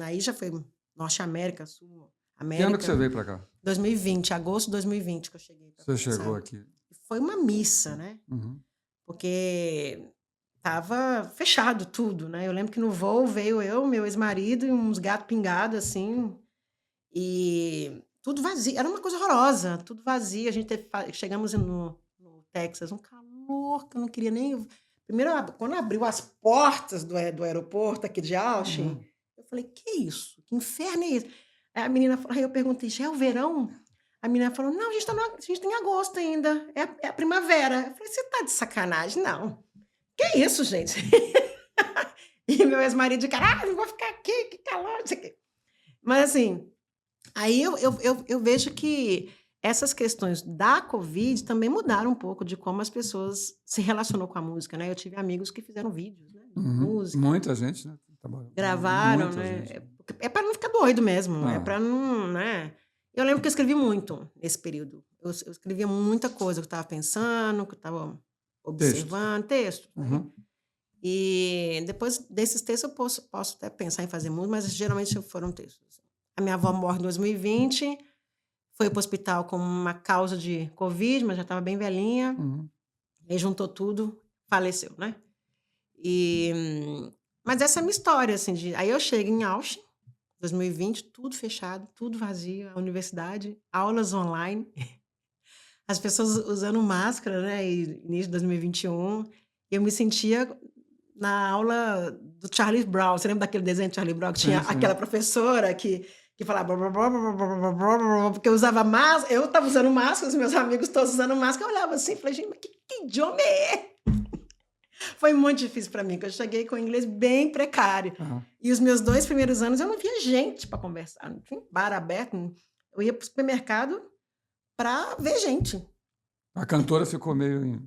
aí já foi Norte América, Sul América. Que ano que você veio para cá? 2020, agosto de 2020 que eu cheguei. Você chegou aqui. Foi uma missa, né? Porque tava fechado tudo, né? Eu lembro que no voo veio eu, meu ex-marido e uns gatos pingados, assim, e tudo vazio. Era uma coisa horrorosa, tudo vazio. Chegamos no Texas, um calor que eu não queria nem... Primeiro, quando abriu as portas do aeroporto aqui de Austin, eu falei, que isso? Que inferno é isso? Aí eu perguntei, já é o verão? A menina falou, não, a gente tá em agosto ainda, é a primavera. Eu falei, você tá de sacanagem? Não. Que isso, gente? E meu ex-marido de cara, não vou ficar aqui, que calor, não sei o quê. Mas assim, aí eu vejo que essas questões da Covid também mudaram um pouco de como as pessoas se relacionam com a música, né? Eu tive amigos que fizeram vídeos, né? De música. Muita gente, né? Gravaram, né? É para não ficar doido mesmo, é para não, né? Eu lembro que eu escrevi muito nesse período. Eu escrevia muita coisa que eu estava pensando, que eu estava observando, texto. Né? E depois desses textos eu posso até pensar em fazer muito, mas geralmente foram textos. A minha avó morre em 2020, foi para o hospital com uma causa de Covid, mas já estava bem velhinha. Aí juntou tudo, faleceu, né? Mas essa é a minha história, assim. Aí eu chego em Austin, 2020, tudo fechado, tudo vazio, a universidade, aulas online. as pessoas usando máscara, né, início de 2021, eu me sentia na aula do Charlie Brown. Você lembra daquele desenho de Charlie Brown que tinha Sim, aquela sim. professora que falava blá, blá, blá, blá, blá, blá, blá, blá, blá, porque eu usava máscara, eu estava usando máscara, os meus amigos todos usando máscara, eu olhava assim e falei, gente, mas que idioma é esse? Foi muito difícil para mim, porque eu cheguei com o inglês bem precário. Aham. E os meus 2 primeiros anos eu não via gente para conversar, não tinha bar aberto, eu ia para o supermercado para ver gente. A cantora ficou meio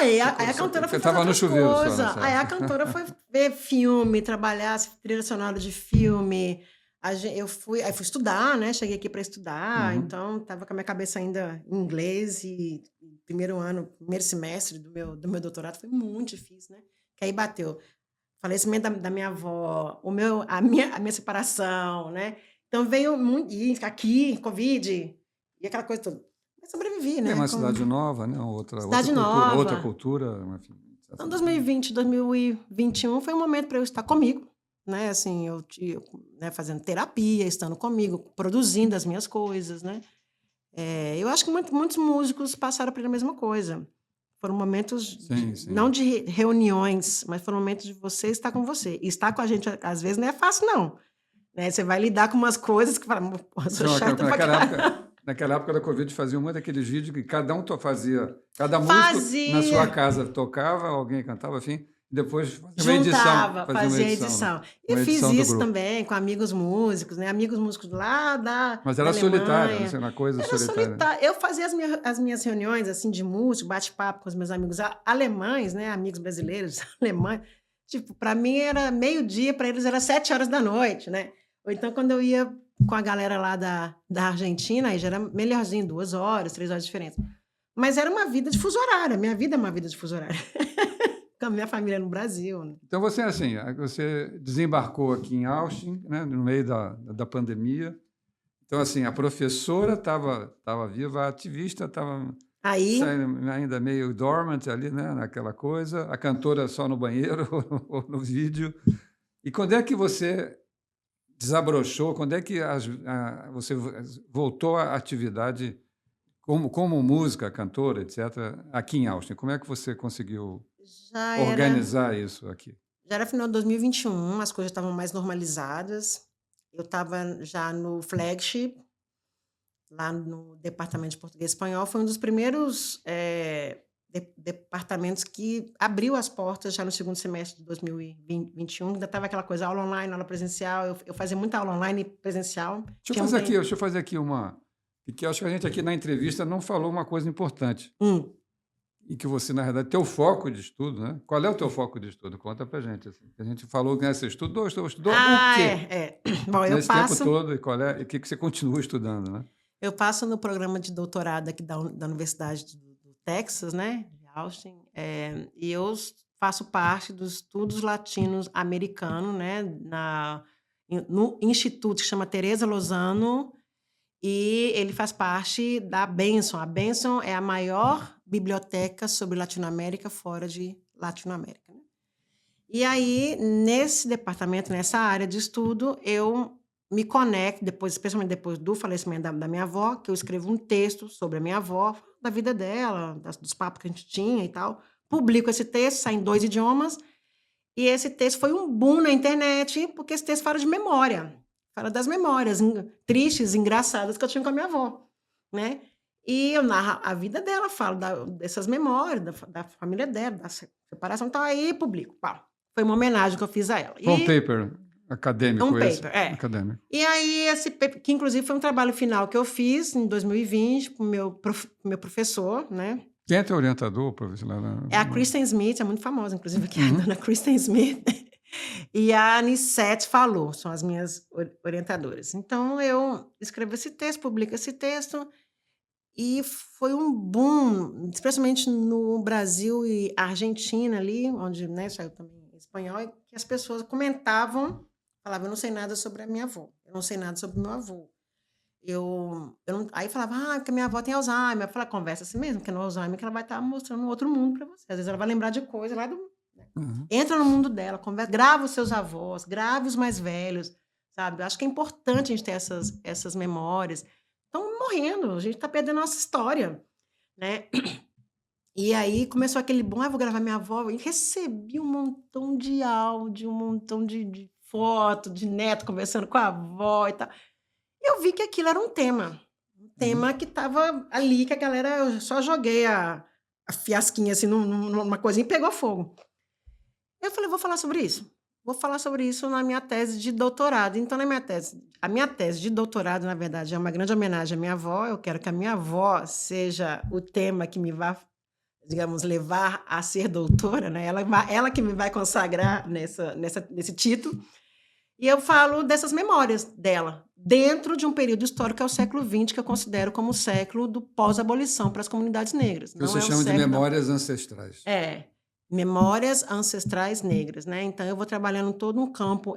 Aí a cantora você foi fazer estava no outras chuveiro só coisas. nessa Aí a época. cantora foi ver filme, trabalhar trilha sonora de filme. Eu fui estudar, né? Cheguei aqui para estudar, Uhum. então estava com a minha cabeça ainda em inglês e primeiro ano, primeiro semestre do meu doutorado foi muito difícil, né? Que aí bateu falecimento da minha avó, a minha separação, né? Então veio muito, e aqui, Covid, e aquela coisa toda. Mas sobrevivi, É né? uma Com cidade nova, né, outra cidade cultura, nova. enfim, de certa Então, maneira. 2020, 2021 foi um momento para eu estar comigo, né? Assim, né, fazendo terapia, estando comigo, produzindo as minhas coisas, né? Eu acho que muitos músicos passaram pela mesma coisa. Foram momentos Sim, não sim. de reuniões, mas foram momentos de você estar com você. E estar com a gente, às vezes, não é fácil, não. Né? Você vai lidar com umas coisas que fala, pô, eu sou Então, chata pra naquela época caramba. naquela época da Covid fazia muito aqueles vídeos que cada um fazia, cada músico na sua Fazia! casa tocava, alguém cantava, enfim, e depois Juntava, fazia uma fazia edição, né, edição. E uma fiz edição do isso grupo. também com amigos músicos, né, amigos músicos lá Mas da era solitária, né, Alemanha. assim, uma coisa Era solitária. solitário. Eu fazia as minhas reuniões, assim, de músico, bate-papo com os meus amigos alemães, né, amigos brasileiros alemães. Tipo, para mim era meio-dia, para eles era 7 horas da noite, né. Ou então quando eu ia com a galera lá da Argentina, aí já era melhorzinho, 2 horas, 3 horas de diferença. Mas era uma vida de fuso horário, a minha vida é uma vida de fuso horário. Com a minha família no Brasil, né. Então você, assim, aí você desembarcou aqui em Austin, né, no meio da pandemia. Então, assim, a professora estava viva, a ativista estava Aí ainda meio dormant ali, né, naquela coisa, a cantora só no banheiro ou no vídeo. E quando é que você desabrochou? Quando é que você voltou à atividade como música, cantora, etc., aqui em Austin? Como é que você conseguiu já era organizar isso aqui? já era final de 2021, as coisas estavam mais normalizadas. Eu estava já no flagship, lá no departamento de português e espanhol, foi um dos primeiros, departamentos que abriu as portas já no segundo semestre de 2021, ainda estava aquela coisa, aula online, aula presencial, eu fazia muita aula online e presencial, tinha muita Deixa eu fazer aqui uma, porque eu acho que a gente aqui na entrevista não falou uma coisa importante. hum. E que você, na verdade, teu foco de estudo, né? Qual é o teu foco de estudo? Conta pra gente, assim. A gente falou que, né, você estudou o Ah, quê Bom, eu nesse tempo passo todo e e o que que você continua estudando, né? Eu passo no programa de doutorado aqui da Universidade do Texas, né, de Austin, e eu faço parte dos estudos latinos americanos, né, no instituto que chama Teresa Lozano, e ele faz parte da Benson. A Benson é a maior biblioteca sobre Latinoamérica fora de Latinoamérica, né. E aí, nesse departamento, nessa área de estudo, eu me conecto, depois, especialmente depois do falecimento da minha avó, que eu escrevo um texto sobre a minha avó, da vida dela, dos papos que a gente tinha e tal. Publico esse texto, sai em 2 idiomas, e esse texto foi um boom na internet, porque esse texto fala de memória, fala das memórias tristes, engraçadas que eu tinha com a minha avó, né. E eu narro a vida dela, falo dessas memórias, da família dela, da separação e tal, aí publico, pau. Foi uma homenagem que eu fiz a ela. Foi um E paper um acadêmico esse? paper, Acadêmico. E aí esse paper, que inclusive foi um trabalho final que eu fiz em 2020 com o meu professor, né. Quem é teu orientador, professor? É a Kristen Smith, é muito famosa, inclusive, aqui, a Uhum. dona Kristen Smith. E a Anissete Falou, são as minhas orientadoras. Então eu escrevo esse texto, publico esse texto, e foi um boom, especialmente no Brasil e Argentina ali, onde, né, saiu também em espanhol, e que as pessoas comentavam, falavam: "Eu não sei nada sobre a minha avó, eu não sei nada sobre o meu avô". Eu não, aí falava: "Ah, porque minha avó tem Alzheimer". Eu falei: "Conversa assim mesmo, porque no Alzheimer que ela vai estar mostrando um outro mundo para você. Às vezes ela vai lembrar de coisa lá do, né, Uhum. entra no mundo dela, grava os seus avós, grave os mais velhos", sabe. Eu acho que é importante a gente ter essas memórias. Estão morrendo, a gente está perdendo a nossa história. né. E aí começou aquele boom: "Ah, vou gravar minha avó", e recebi um montão de áudio, um montão de foto, de neto conversando com a avó e tal. E eu vi que aquilo era um Uhum. tema que estava ali, que a galera eu só joguei a fiasquinha, assim, numa coisinha e pegou fogo. Eu falei: "Vou falar sobre isso. Vou falar sobre isso na minha tese de doutorado". Então na minha tese a minha tese de doutorado, na verdade, é uma grande homenagem à minha avó, eu quero que a minha avó seja o tema que me vá, digamos, levar a ser doutora, né, ela que me vai consagrar nesse título, e eu falo dessas memórias dela, dentro de um período histórico que é o século XX, que eu considero como o século do pós-abolição para as comunidades negras, Que não você é o chama de século da memórias ancestrais. é, memórias ancestrais negras, né, então eu vou trabalhando todo um campo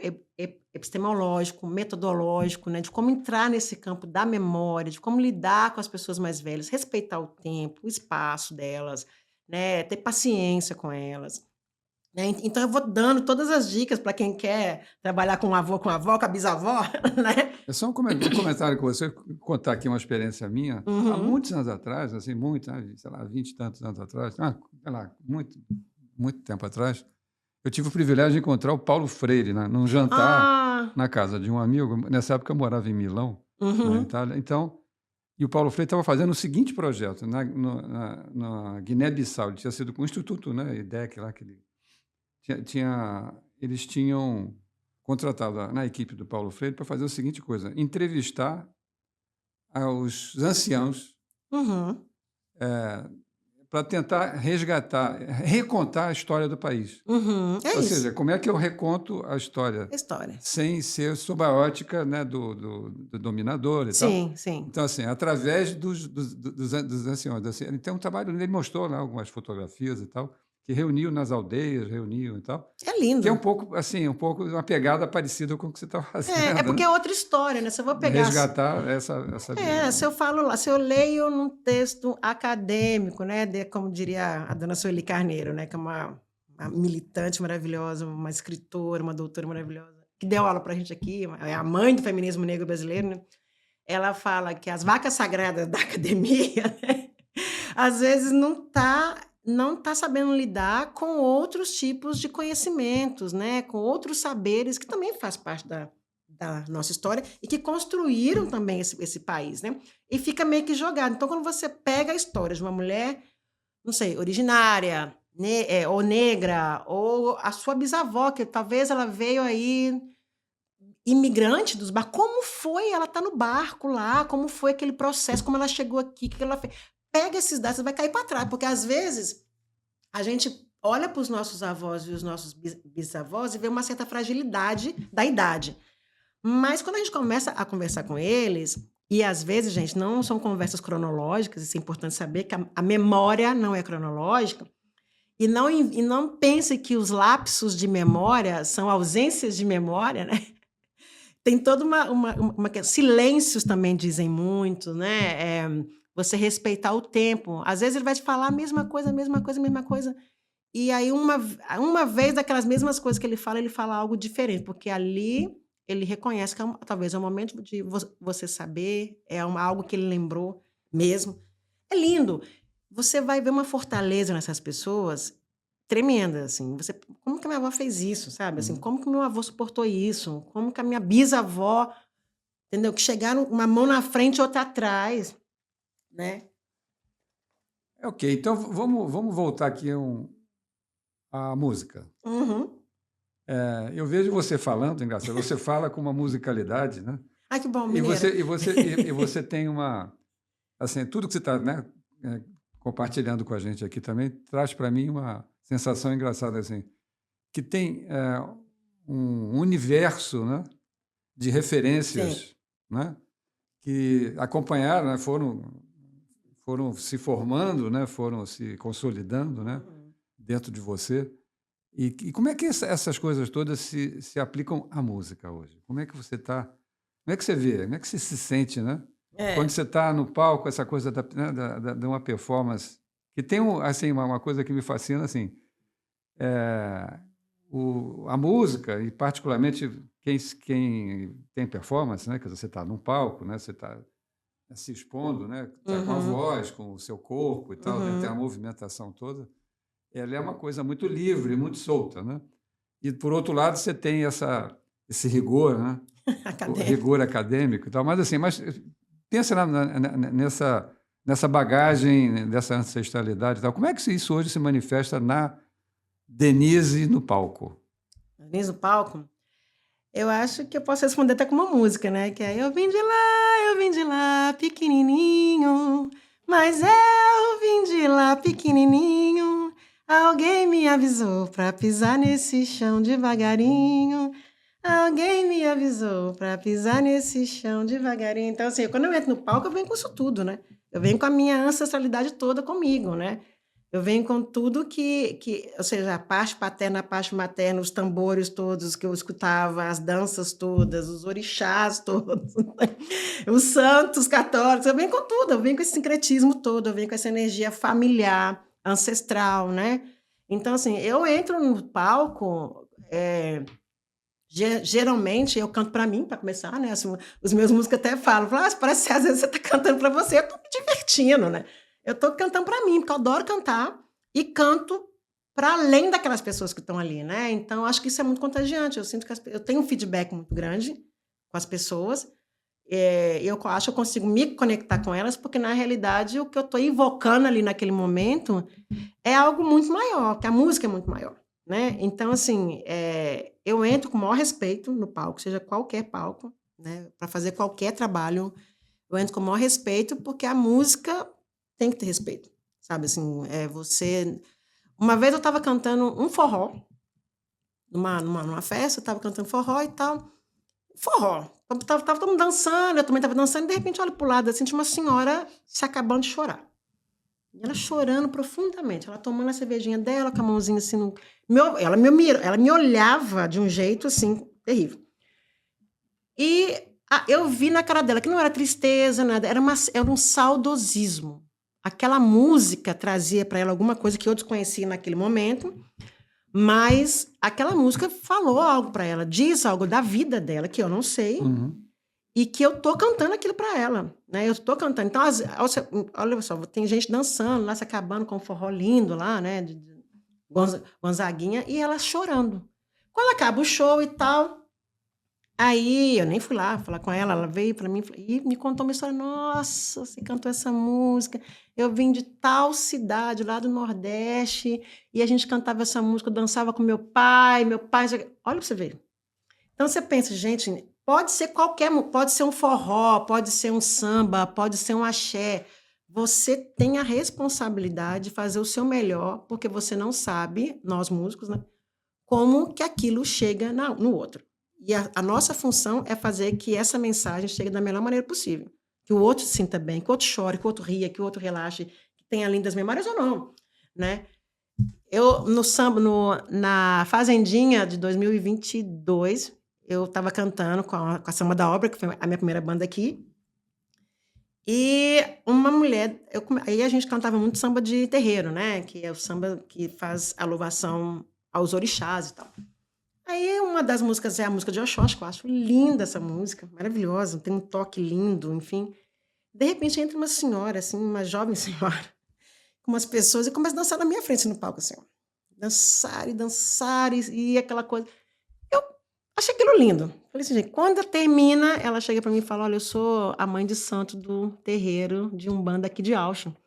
epistemológico, metodológico, né, de como entrar nesse campo da memória, de como lidar com as pessoas mais velhas, respeitar o tempo, o espaço delas, né, ter paciência com elas, né. Então eu vou dando todas as dicas para quem quer trabalhar com o avô, com a avó, com a bisavó, né. É só um comentário com você, contar aqui uma experiência minha. Há Uhum. muitos anos atrás, assim, muito, né, sei lá, 20 e tantos anos atrás, sei lá, muito tempo atrás, eu tive o privilégio de encontrar o Paulo Freire, né, num jantar Ah. na casa de um amigo. Nessa época eu morava em Milão, na Uhum. Itália. Então, e o Paulo Freire estava fazendo o seguinte projeto, na Guiné-Bissau. Ele tinha sido com o Instituto, né, IDEC, lá que ele eles tinham contratado na equipe do Paulo Freire para fazer o seguinte coisa: entrevistar aos anciãos, Uhum. para tentar resgatar, recontar a história do país. Uhum. É Ou isso, seja, como é que eu reconto a história é história. sem ser sob a ótica, né, do dominador e tal? Sim, sim. Então, assim, através dos anciões. Assim, ele tem um trabalho, ele mostrou lá algumas fotografias e tal, que reuniu nas aldeias, reuniu e tal, É que é lindo. um pouco, assim, um pouco uma pegada parecida com o que você está É fazendo, porque né? é outra história, né, se eu vou pegar Resgatar essa. se eu falo lá, se eu leio num texto acadêmico, né, como diria a dona Sueli Carneiro, né, que é uma militante maravilhosa, uma escritora, uma doutora maravilhosa, que deu aula pra gente aqui, é a mãe do feminismo negro brasileiro, né, ela fala que as vacas sagradas da academia, né, às vezes não tá sabendo lidar com outros tipos de conhecimentos, né, com outros saberes que também faz parte da nossa história e que construíram também esse país, né, e fica meio que jogado. Então quando você pega a história de uma mulher, não sei, originária, ou negra, ou a sua bisavó, que talvez ela veio aí imigrante dos barcos, como foi ela estar no barco lá, como foi aquele processo, como ela chegou aqui, o que que ela fez. Pega esses dados, você vai cair para trás, porque às vezes a gente olha para os nossos avós e os nossos bisavós e vê uma certa fragilidade da idade. Mas quando a gente começa a conversar com eles, e às vezes, gente, não são conversas cronológicas, isso é importante saber que a memória não é cronológica, e não pense que os lapsos de memória são ausências de memória, né. Tem toda silêncios também dizem muito, né, você respeitar o tempo. Às vezes ele vai te falar a mesma coisa, a mesma coisa, a mesma coisa, e aí uma vez daquelas mesmas coisas que ele fala algo diferente, porque ali ele reconhece que talvez é um momento de você saber, algo que ele lembrou mesmo. É lindo. Você vai ver uma fortaleza nessas pessoas tremenda, assim. Como que a minha avó fez isso, sabe, assim, Uhum. como que o meu avô suportou isso, como que a minha bisavó, entendeu, que chegaram uma mão na frente e outra atrás, né. É, ok, então vamos voltar aqui à música. Uhum. Eu vejo você falando, engraçado, você fala com uma musicalidade, né? Ai, que bom, E mineira. você tem uma, assim, tudo que você está, né, compartilhando com a gente aqui também traz para mim uma sensação engraçada, assim, que tem um universo, né, de Sim. referências, né, que acompanharam, né, foram se formando, né, foram se consolidando, né, Uhum. dentro de você. E como é que essas coisas todas se aplicam à música hoje? Como é que você está? Como é que você vê? Como é que você se sente, né? Quando É. você está no palco, essa coisa né, de uma performance, que tem assim, uma coisa que me fascina, assim, é, a música, e particularmente quem tem performance, né? Que você está num palco, né? Você está se expondo, né? Tá com a Uhum, voz, com o seu corpo e tal, né? Tem a uhum. movimentação toda. Ela é uma coisa muito livre, muito solta, né? E, por outro lado, você tem esse rigor, né? O Acadêmico. rigor acadêmico e tal. Mas, assim, pensa nessa bagagem, né, dessa ancestralidade e tal. Como é que isso hoje se manifesta na Denise no palco? Denise no palco. Eu acho que eu posso responder até com uma música, né? Que é eu vim de lá, pequenininho, mas eu vim de lá, pequenininho. Alguém me avisou pra pisar nesse chão devagarinho. Alguém me avisou pra pisar nesse chão devagarinho. Então, assim, quando eu entro no palco, eu venho com isso tudo, né? Eu venho com a minha ancestralidade toda comigo, né? Eu venho com tudo ou seja, a parte paterna, a parte materna, os tambores todos que eu escutava, as danças todas, os orixás todos, os santos católicos, eu venho com tudo, eu venho com esse sincretismo todo, eu venho com essa energia familiar, ancestral, né? Então, assim, eu entro no palco, geralmente eu canto para mim, para começar, né? Assim, os meus músicos até falam, parece que às vezes você está cantando para você, eu estou me divertindo, né? Eu estou cantando para mim, porque eu adoro cantar e canto para além daquelas pessoas que estão ali, né? Então, acho que isso é muito contagiante. Eu sinto que eu tenho um feedback muito grande com as pessoas. Eu acho que eu consigo me conectar com elas, porque na realidade o que eu estou invocando ali naquele momento é algo muito maior, que a música é muito maior, né? Então, assim, eu entro com o maior respeito no palco, seja qualquer palco, né? Para fazer qualquer trabalho, eu entro com o maior respeito, porque a música tem que ter respeito, sabe? Assim, você. Uma vez eu estava cantando um forró, numa festa, eu estava cantando forró e tal. Forró. Tava todo mundo dançando, eu também estava dançando, e de repente eu olho para o lado assim, tinha uma senhora se acabando de chorar. E ela chorando profundamente, ela tomando a cervejinha dela, com a mãozinha assim no. Ela me olhava de um jeito assim, terrível. E eu vi na cara dela que não era tristeza, nada, era um saudosismo. Aquela música trazia para ela alguma coisa que eu desconhecia naquele momento, mas aquela música falou algo para ela, diz algo da vida dela que eu não sei, Uhum. e que eu tô cantando aquilo para ela, né? Eu tô cantando. Então, olha só, tem gente dançando lá, se acabando com um forró lindo lá, né? De Gonzaguinha, e ela chorando. Quando acaba o show e tal, aí eu nem fui lá falar com ela, ela veio para mim e me contou uma história. Nossa, você cantou essa música. Eu vim de tal cidade, lá do Nordeste, e a gente cantava essa música, eu dançava com meu pai. Olha para você ver. Então você pensa, gente, pode ser pode ser um forró, pode ser um samba, pode ser um axé. Você tem a responsabilidade de fazer o seu melhor, porque você não sabe, nós músicos, né, como que aquilo chega no outro. E a nossa função é fazer que essa mensagem chegue da melhor maneira possível. Que o outro se sinta bem, que o outro chore, que o outro ria, que o outro relaxe, que tenha lindas memórias ou não, né? Eu, no samba, na Fazendinha de 2022, eu estava cantando com a Samba da Obra, que foi a minha primeira banda aqui, e uma mulher, aí a gente cantava muito samba de terreiro, né? Que é o samba que faz a louvação aos orixás e tal. Aí uma das músicas é a música de Oxóssi, que eu acho linda essa música, maravilhosa, tem um toque lindo, enfim. De repente entra uma senhora, assim, uma jovem senhora, com umas pessoas e começa a dançar na minha frente assim, no palco, assim, ó. Dançar e aquela coisa. Eu achei aquilo lindo. Falei assim, gente, quando termina, ela chega para mim e fala: Olha, eu sou a mãe de santo do terreiro de Umbanda aqui de Auschwitz.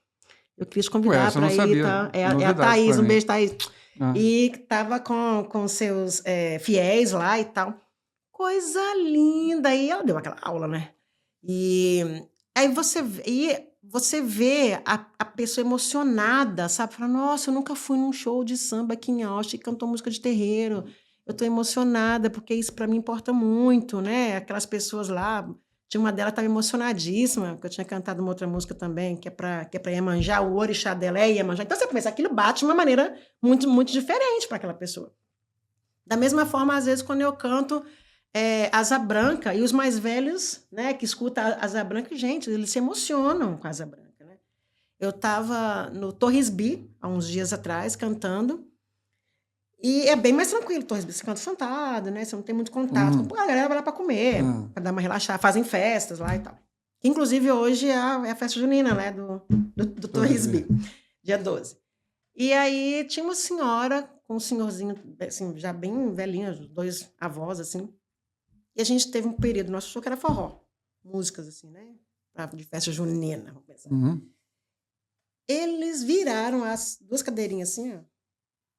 Eu queria te Ué, convidar essa eu para não ir, sabia. tá? É a Novidade Thaís, para um mim. beijo, Thaís. Ah. E estava com seus fiéis lá e tal. Coisa linda. E ela deu aquela aula, né? E aí você vê a pessoa emocionada, sabe? Fala, nossa, eu nunca fui num show de samba aqui em Austin e cantou música de terreiro. Eu estou emocionada, porque isso para mim importa muito, né? Aquelas pessoas lá, tinha uma delas que estava emocionadíssima, porque eu tinha cantado uma outra música também, que é para Iemanjá, o orixá dela é Iemanjá. Então você começa, aquilo bate de uma maneira muito, muito diferente para aquela pessoa. Da mesma forma, às vezes, quando eu canto Asa Branca, e os mais velhos, né, que escutam Asa Branca, gente, eles se emocionam com Asa Branca, né? Eu estava no Torres B, há uns dias atrás, cantando, e é bem mais tranquilo, Torres B, você canta sentado, né, você não tem muito contato, a galera vai lá para comer, Ah. para dar uma relaxada, fazem festas lá e tal. Que, inclusive, hoje é a festa junina, né? Do Torresby, dia 12. E aí tinha uma senhora com um senhorzinho, assim, já bem velhinho, 2 avós, assim. E a gente teve um período, nosso show que era forró. Músicas, assim, né? De festa junina, vamos pensar. Eles viraram as 2 cadeirinhas, assim, ó.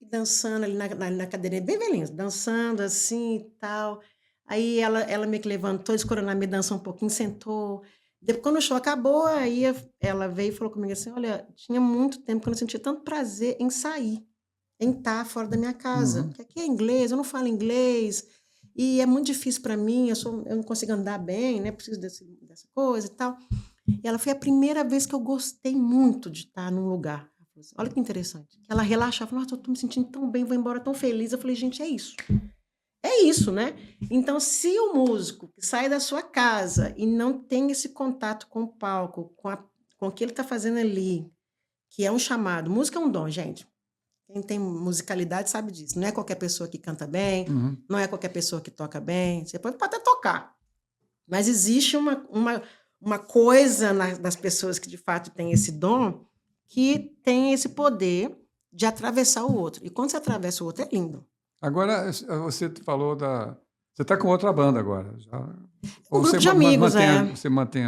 E dançando ali na cadeirinha, bem velhinhos, dançando assim e tal. Aí ela meio que levantou, escorou me dançou um pouquinho, sentou. Depois, quando o show acabou, aí ela veio e falou comigo assim: olha, tinha muito tempo que eu não sentia tanto prazer em sair, em estar fora da minha casa. Porque aqui é inglês, eu não falo inglês, e é muito difícil para mim, eu não consigo andar bem, né? Preciso dessa coisa e tal. E ela foi a primeira vez que eu gostei muito de estar num lugar. Olha que interessante. Ela relaxava, nossa, eu tô me sentindo tão bem, vou embora tão feliz. Eu falei, gente, é isso. É isso, né? Então, se o músico que sai da sua casa e não tem esse contato com o palco, com o que ele está fazendo ali, que é um chamado. Música é um dom, gente. Quem tem musicalidade sabe disso. Não é qualquer pessoa que canta bem, não é qualquer pessoa que toca bem. Você pode até tocar. Mas existe uma coisa das pessoas que, de fato, têm esse dom, que tem esse poder de atravessar o outro. E quando você atravessa o outro, é lindo. Agora, você falou da... Você está com outra banda agora. Um grupo de amigos, Você mantém...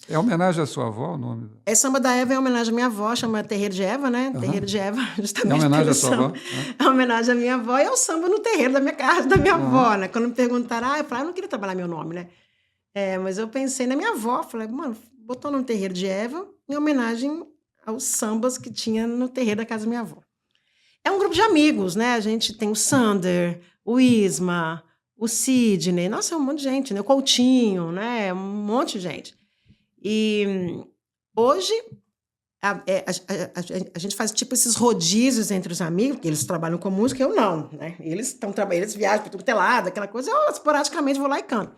É homenagem à sua avó o nome? É Samba da Eva, é homenagem à minha avó, chama Terreiro de Eva, né? Terreiro de Eva, justamente. É homenagem à sua avó? É homenagem à minha avó e ao samba no terreiro da minha casa, da minha avó, né? Quando me perguntaram, eu falei, eu não queria trabalhar meu nome, né? Mas eu pensei na minha avó, falei, mano, botou no Terreiro de Eva em homenagem aos sambas que tinha no terreiro da casa da minha avó. É um grupo de amigos, né? A gente tem o Sander, o Isma, o Sidney, nossa, é um monte de gente, né? O Coutinho, né? Um monte de gente. E hoje a gente faz tipo esses rodízios entre os amigos, porque eles trabalham com música, eu não, né? Eles viajam para tudo que é lado, aquela coisa, eu esporadicamente vou lá e canto.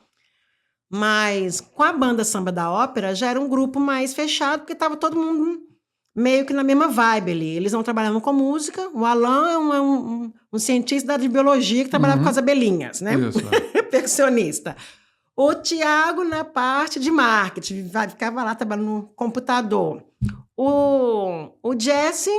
Mas com a banda Samba da Ópera já era um grupo mais fechado, porque estava todo mundo meio que na mesma vibe ali. Eles não trabalhavam com música. O Alan é um cientista de biologia que trabalhava com as abelhinhas, né? Isso, Percussionista. O Tiago na parte de marketing, ficava lá trabalhando no computador. O Jesse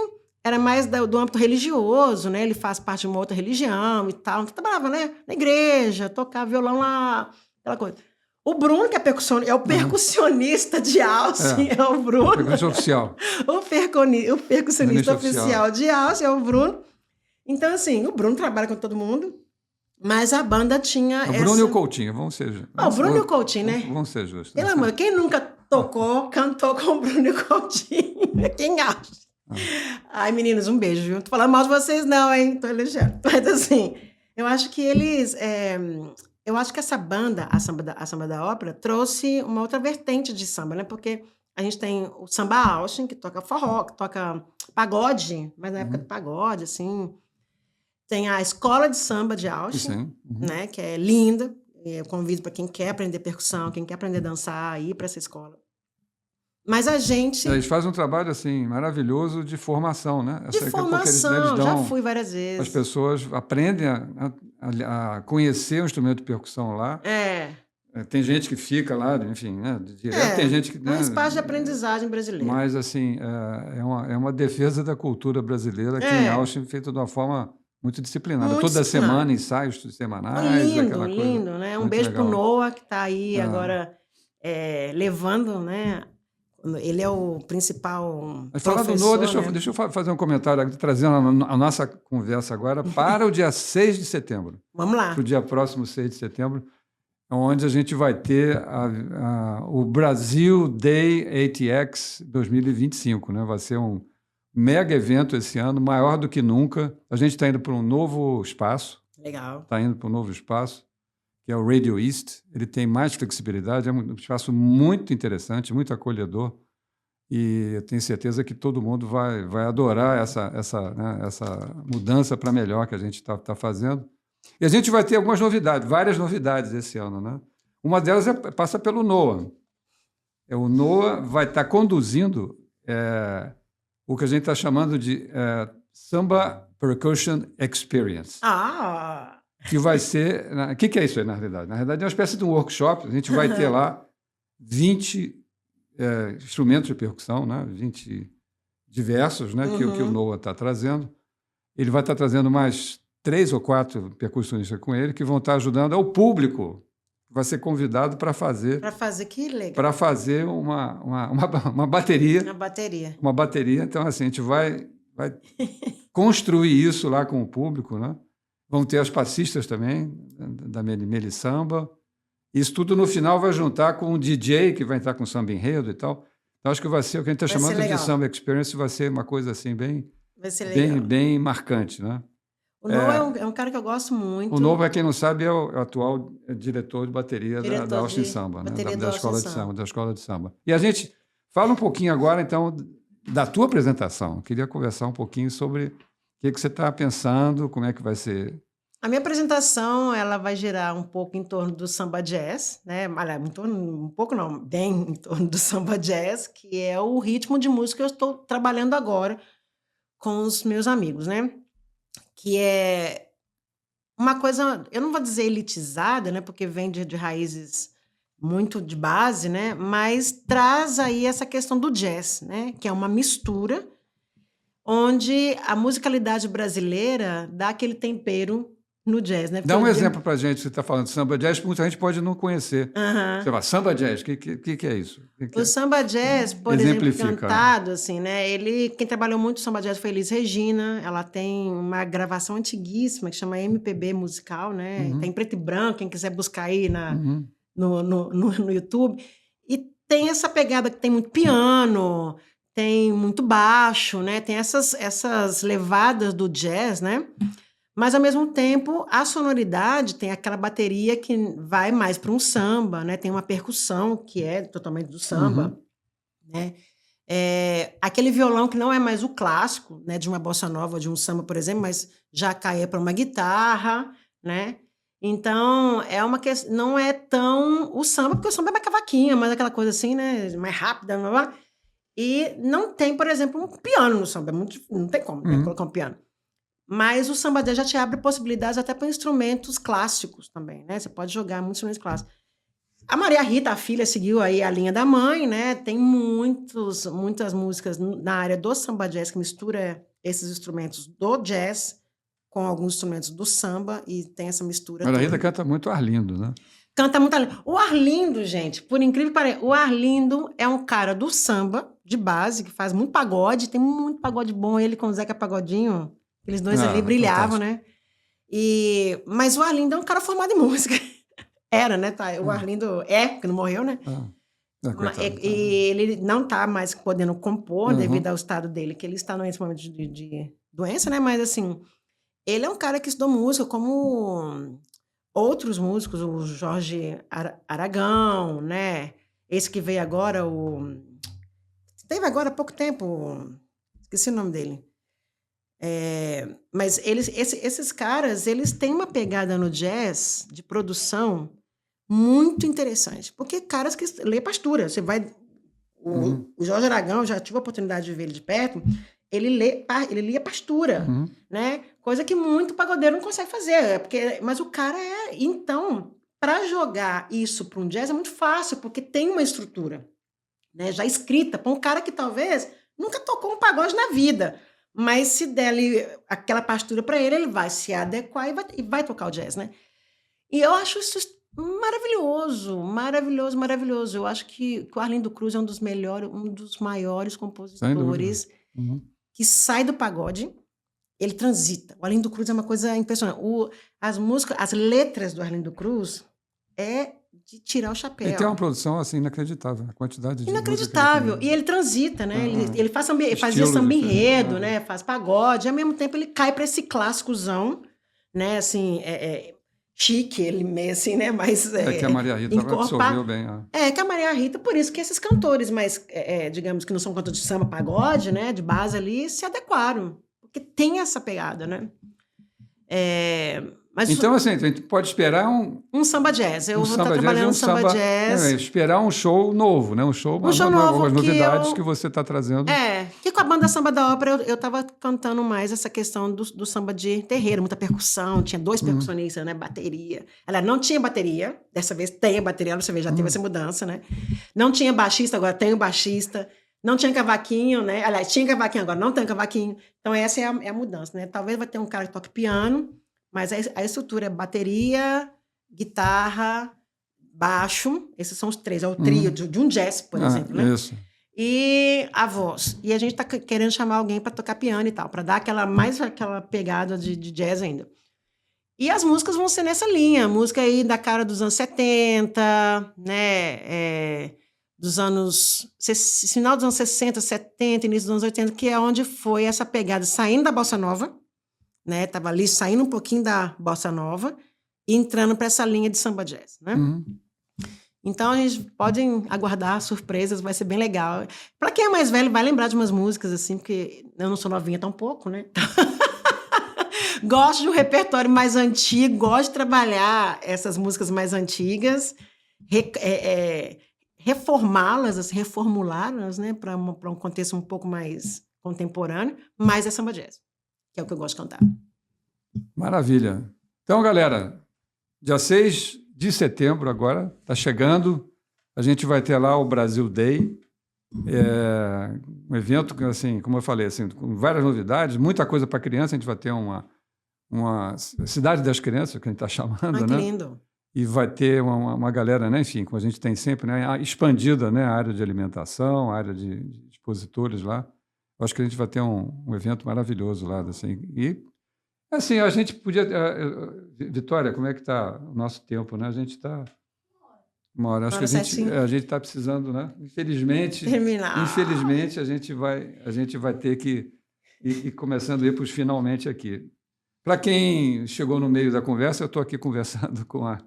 era mais do âmbito religioso, né? Ele faz parte de uma outra religião e tal. Então, trabalhava, né? Na igreja, tocava violão lá, aquela coisa. O Bruno, que é o percussionista de Alce, é o Bruno. Percussionista oficial. O percussionista oficial de Alce é o Bruno. Então, assim, o Bruno trabalha com todo mundo, mas a banda tinha o Bruno e o Coutinho, vamos ser... o Bruno e o Coutinho, né? Vamos ser justos. Pelo amor, quem nunca cantou com o Bruno e o Coutinho? Quem acha? Ai, meninos, um beijo, viu? Não tô falando mal de vocês não, hein? Tô elogiando. Mas, assim, eu acho que eles... Eu acho que essa banda, a Samba da Ópera, trouxe uma outra vertente de samba, né? Porque a gente tem o Samba Austin, que toca forró, que toca pagode, mas na época do pagode, assim. Tem a Escola de Samba de Austin, né? Que é linda. Eu convido para quem quer aprender percussão, quem quer aprender a dançar, a ir para essa escola. Mas a gente... Eles fazem um trabalho, assim, maravilhoso de formação, né? De formação, já fui várias vezes. As pessoas aprendem a conhecer o instrumento de percussão lá. Tem gente que fica lá, enfim, né? Direto tem gente que... É um espaço de aprendizagem brasileira. Mas, assim, é uma defesa da cultura brasileira aqui em Austin, feita de uma forma muito disciplinada. Toda semana, ensaios semanais. Lindo, lindo, né? Um beijo para o Noah, que está aí agora levando, né? Ele é o principal professor. Falando do Noah, deixa eu fazer um comentário aqui, trazendo a nossa conversa agora para o dia 6 de setembro. Vamos lá. Para o dia próximo, 6 de setembro, onde a gente vai ter o Brasil Day ATX 2025. Né? Vai ser um mega evento esse ano, maior do que nunca. A gente está indo para um novo espaço. Legal. Está indo para um novo espaço, que é o Radio East. Ele tem mais flexibilidade, é um espaço muito interessante, muito acolhedor, e eu tenho certeza que todo mundo vai adorar essa mudança para melhor que a gente está fazendo. E a gente vai ter algumas novidades, várias novidades esse ano, né? Uma delas passa pelo Noah. O Noah vai estar conduzindo o que a gente está chamando de Samba Percussion Experience. Que vai ser... O que é isso aí, na realidade? Na realidade, é uma espécie de um workshop. A gente vai ter lá 20 instrumentos de percussão, né? 20 diversos, né? Que o Noah está trazendo. Ele vai estar trazendo mais 3 ou 4 percussionistas com ele que vão estar ajudando ao público, que vai ser convidado para fazer. Para fazer, que legal. Para fazer uma bateria. Uma bateria. Uma bateria. Então, assim, a gente vai construir isso lá com o público, né? Vão ter as passistas também, da Melissamba. Isso tudo, no final, vai juntar com um DJ que vai entrar com samba enredo e tal. Então, acho que vai ser o que a gente está chamando de Samba Experience, vai ser uma coisa assim bem marcante, né? O Noah é um cara que eu gosto muito. O Noah, para quem não sabe, é o atual diretor de bateria da Austin Samba, né? Da escola de samba. E a gente fala um pouquinho agora, então, da tua apresentação. Eu queria conversar um pouquinho sobre o que você está pensando, como é que vai ser. A minha apresentação, ela vai girar um pouco em torno do samba jazz, né? Aliás, bem em torno do samba jazz, que é o ritmo de música que eu estou trabalhando agora com os meus amigos, né? Que é uma coisa, eu não vou dizer elitizada, né? Porque vem de raízes muito de base, né? Mas traz aí essa questão do jazz, né? Que é uma mistura onde a musicalidade brasileira dá aquele tempero no jazz, né? Dá um exemplo pra gente, você está falando de samba jazz, muita gente pode não conhecer. Você fala, samba jazz, o que é isso? O samba jazz, por exemplo, cantado, assim, né? Quem trabalhou muito samba jazz foi Elis Regina, ela tem uma gravação antiguíssima que chama MPB musical, né? Tem preto e branco, quem quiser buscar aí no YouTube. E tem essa pegada que tem muito piano, tem muito baixo, né? Tem essas levadas do jazz, né? Mas, ao mesmo tempo, a sonoridade tem aquela bateria que vai mais para um samba, né? Tem uma percussão que é totalmente do samba, né? Aquele violão que não é mais o clássico, né? De uma bossa nova, de um samba, por exemplo, mas já cai para uma guitarra, né? Então, não é tão o samba, porque o samba é mais cavaquinha, mais aquela coisa assim, né? Mais rápida, blá, blá. E não tem, por exemplo, um piano no samba. Não tem como, né? Colocar um piano. Mas o samba jazz já te abre possibilidades até para instrumentos clássicos também, né? Você pode jogar muitos instrumentos clássicos. A Maria Rita, a filha, seguiu aí a linha da mãe, né? Tem muitas músicas na área do samba jazz que mistura esses instrumentos do jazz com alguns instrumentos do samba e tem essa mistura. Maria Rita canta muito Arlindo, né? Canta muito Arlindo. O Arlindo, gente, por incrível que pareça, o Arlindo é um cara do samba, de base, que faz muito pagode, tem muito pagode bom, ele com o Zeca Pagodinho. Aqueles dois ali brilhavam, fantástico, né? Mas o Arlindo é um cara formado em música. Era, né? O Arlindo que não morreu, né? E ele não está mais podendo compor devido ao estado dele, que ele está nesse momento de doença, né? Mas, assim, ele é um cara que estudou música como outros músicos, o Jorge Aragão, né? Esse que veio agora, teve agora há pouco tempo, esqueci o nome dele. Mas esses caras, eles têm uma pegada no jazz de produção muito interessante, porque caras que lê pastura, você vai... O Jorge Aragão, já tive a oportunidade de ver ele de perto, ele lia pastura, né? Coisa que muito pagodeiro não consegue fazer, mas o cara Então, para jogar isso para um jazz é muito fácil, porque tem uma estrutura, né, já escrita, para um cara que talvez nunca tocou um pagode na vida, mas se der ali aquela pastura para ele vai se adequar e vai tocar o jazz, né? E eu acho isso maravilhoso, maravilhoso, maravilhoso. Eu acho que o Arlindo Cruz é um dos maiores compositores que sai do pagode, ele transita. O Arlindo Cruz é uma coisa impressionante. As letras do Arlindo Cruz é de tirar o chapéu. Ele tem uma produção assim inacreditável, a quantidade de inacreditável. E ele transita, né? Ele fazia samba enredo, né? Faz pagode, e ao mesmo tempo ele cai para esse clássicozão, né? Assim, chique, ele meio assim, né? Mas que a Maria Rita absorveu bem. Que a Maria Rita, por isso que esses cantores mais, digamos que não são cantores de samba, pagode, né? De base ali, se adequaram, porque tem essa pegada, né? Mas Então, assim, a gente pode esperar um samba jazz. Eu um vou estar samba jazz e trabalhando um samba samba... jazz. esperar um show novo, né? Um show novo as que novidades que você está trazendo. que com a banda Samba da Ópera eu tava cantando mais essa questão do samba de terreiro, muita percussão, tinha 2 percussionistas, né? Bateria. Ela não tinha bateria, dessa vez tem a bateria, você vê, já teve essa mudança, né? Não tinha baixista, agora tem o baixista. Não tinha cavaquinho, né? Aliás, tinha cavaquinho, agora não tem cavaquinho. Então, essa é a mudança, né? Talvez vai ter um cara que toque piano, mas a estrutura é bateria, guitarra, baixo. Esses são os 3. É o trio de um jazz, por exemplo, né? Isso. E a voz. E a gente tá querendo chamar alguém para tocar piano e tal, para dar mais aquela pegada de jazz ainda. E as músicas vão ser nessa linha. Música aí da cara dos anos 70, né? Dos anos... Final dos anos 60, 70, início dos anos 80, que é onde foi essa pegada, saindo da Bossa Nova, né? Tava ali saindo um pouquinho da Bossa Nova e entrando para essa linha de samba jazz, né? Então, a gente pode aguardar surpresas, vai ser bem legal. Para quem é mais velho, vai lembrar de umas músicas, assim, porque eu não sou novinha tão pouco, né? Gosto de um repertório mais antigo, gosto de trabalhar essas músicas mais antigas, reformá-las, assim, reformulá-las, né, para um contexto um pouco mais contemporâneo, mas é samba jazz, que é o que eu gosto de cantar. Maravilha. Então, galera, dia 6 de setembro agora, está chegando, a gente vai ter lá o Brasil Day, um evento, assim, como eu falei, assim, com várias novidades, muita coisa para criança, a gente vai ter uma Cidade das Crianças, que a gente está chamando, que né? lindo. E vai ter uma galera, né, enfim, como a gente tem sempre, né, expandida, né, a área de alimentação, a área de expositores lá. Eu acho que a gente vai ter um evento maravilhoso lá, assim. E, assim, a gente podia... Vitória, como é que está o nosso tempo, né? A gente está... Uma hora. Acho que a gente está precisando, né? Infelizmente, a gente vai ter que ir começando a ir para os finalmente aqui. Para quem chegou no meio da conversa, eu estou aqui conversando com a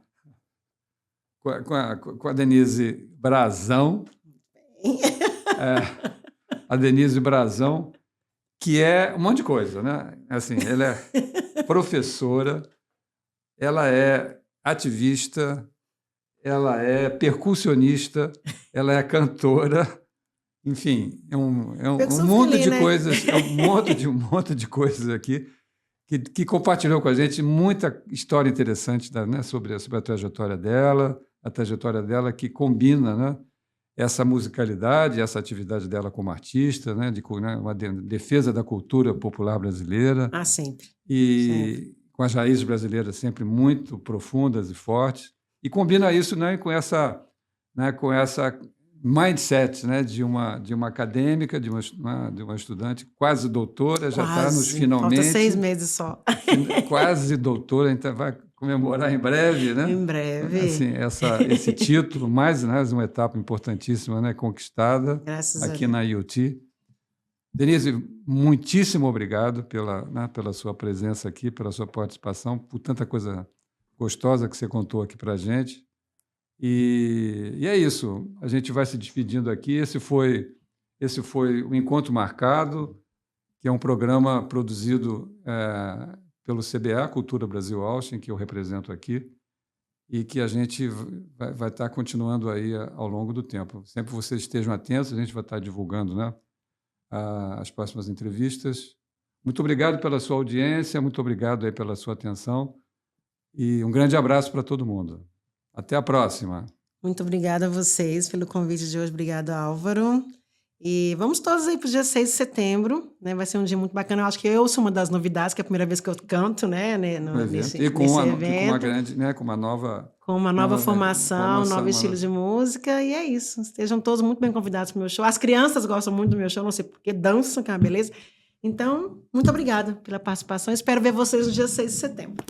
Denise Brazão. A Denise Brazão, que é um monte de coisa, né? Assim, ela é professora, ela é ativista, ela é percussionista, ela é cantora, enfim, é um monte de coisas, um monte de coisas aqui que compartilhou com a gente muita história interessante, né, sobre a trajetória dela que combina, né, essa musicalidade, essa atividade dela como artista, né, uma defesa da cultura popular brasileira. Sempre. E com as raízes brasileiras sempre muito profundas e fortes. E combina isso, né, com essa mindset, né, de uma acadêmica, de uma estudante quase doutora, já está nos finalmente. Falta 6 meses só. Quase doutora, então vai comemorar em breve, né? Em breve. Assim, esse título, mais uma etapa importantíssima, né, conquistada aqui na UT. Denise, muitíssimo obrigado pela sua presença aqui, pela sua participação, por tanta coisa gostosa que você contou aqui para a gente. E é isso, a gente vai se despedindo aqui. Esse foi o Encontro Marcado, que é um programa produzido pelo CBA, Cultura Brasil Austin, que eu represento aqui, e que a gente vai estar continuando aí ao longo do tempo. Sempre vocês estejam atentos, a gente vai estar divulgando, né, as próximas entrevistas. Muito obrigado pela sua audiência, muito obrigado aí pela sua atenção, e um grande abraço para todo mundo. Até a próxima. Muito obrigada a vocês pelo convite de hoje. Obrigada, Álvaro. E vamos todos aí para o dia 6 de setembro, né? Vai ser um dia muito bacana. Eu acho que eu sou uma das novidades, que é a primeira vez que eu canto, né? Nesse evento. Com uma nova formação, novo estilo de música. E é isso. Estejam todos muito bem convidados para o meu show. As crianças gostam muito do meu show, não sei porque dançam, que é uma beleza. Então, muito obrigada pela participação. Espero ver vocês no dia 6 de setembro.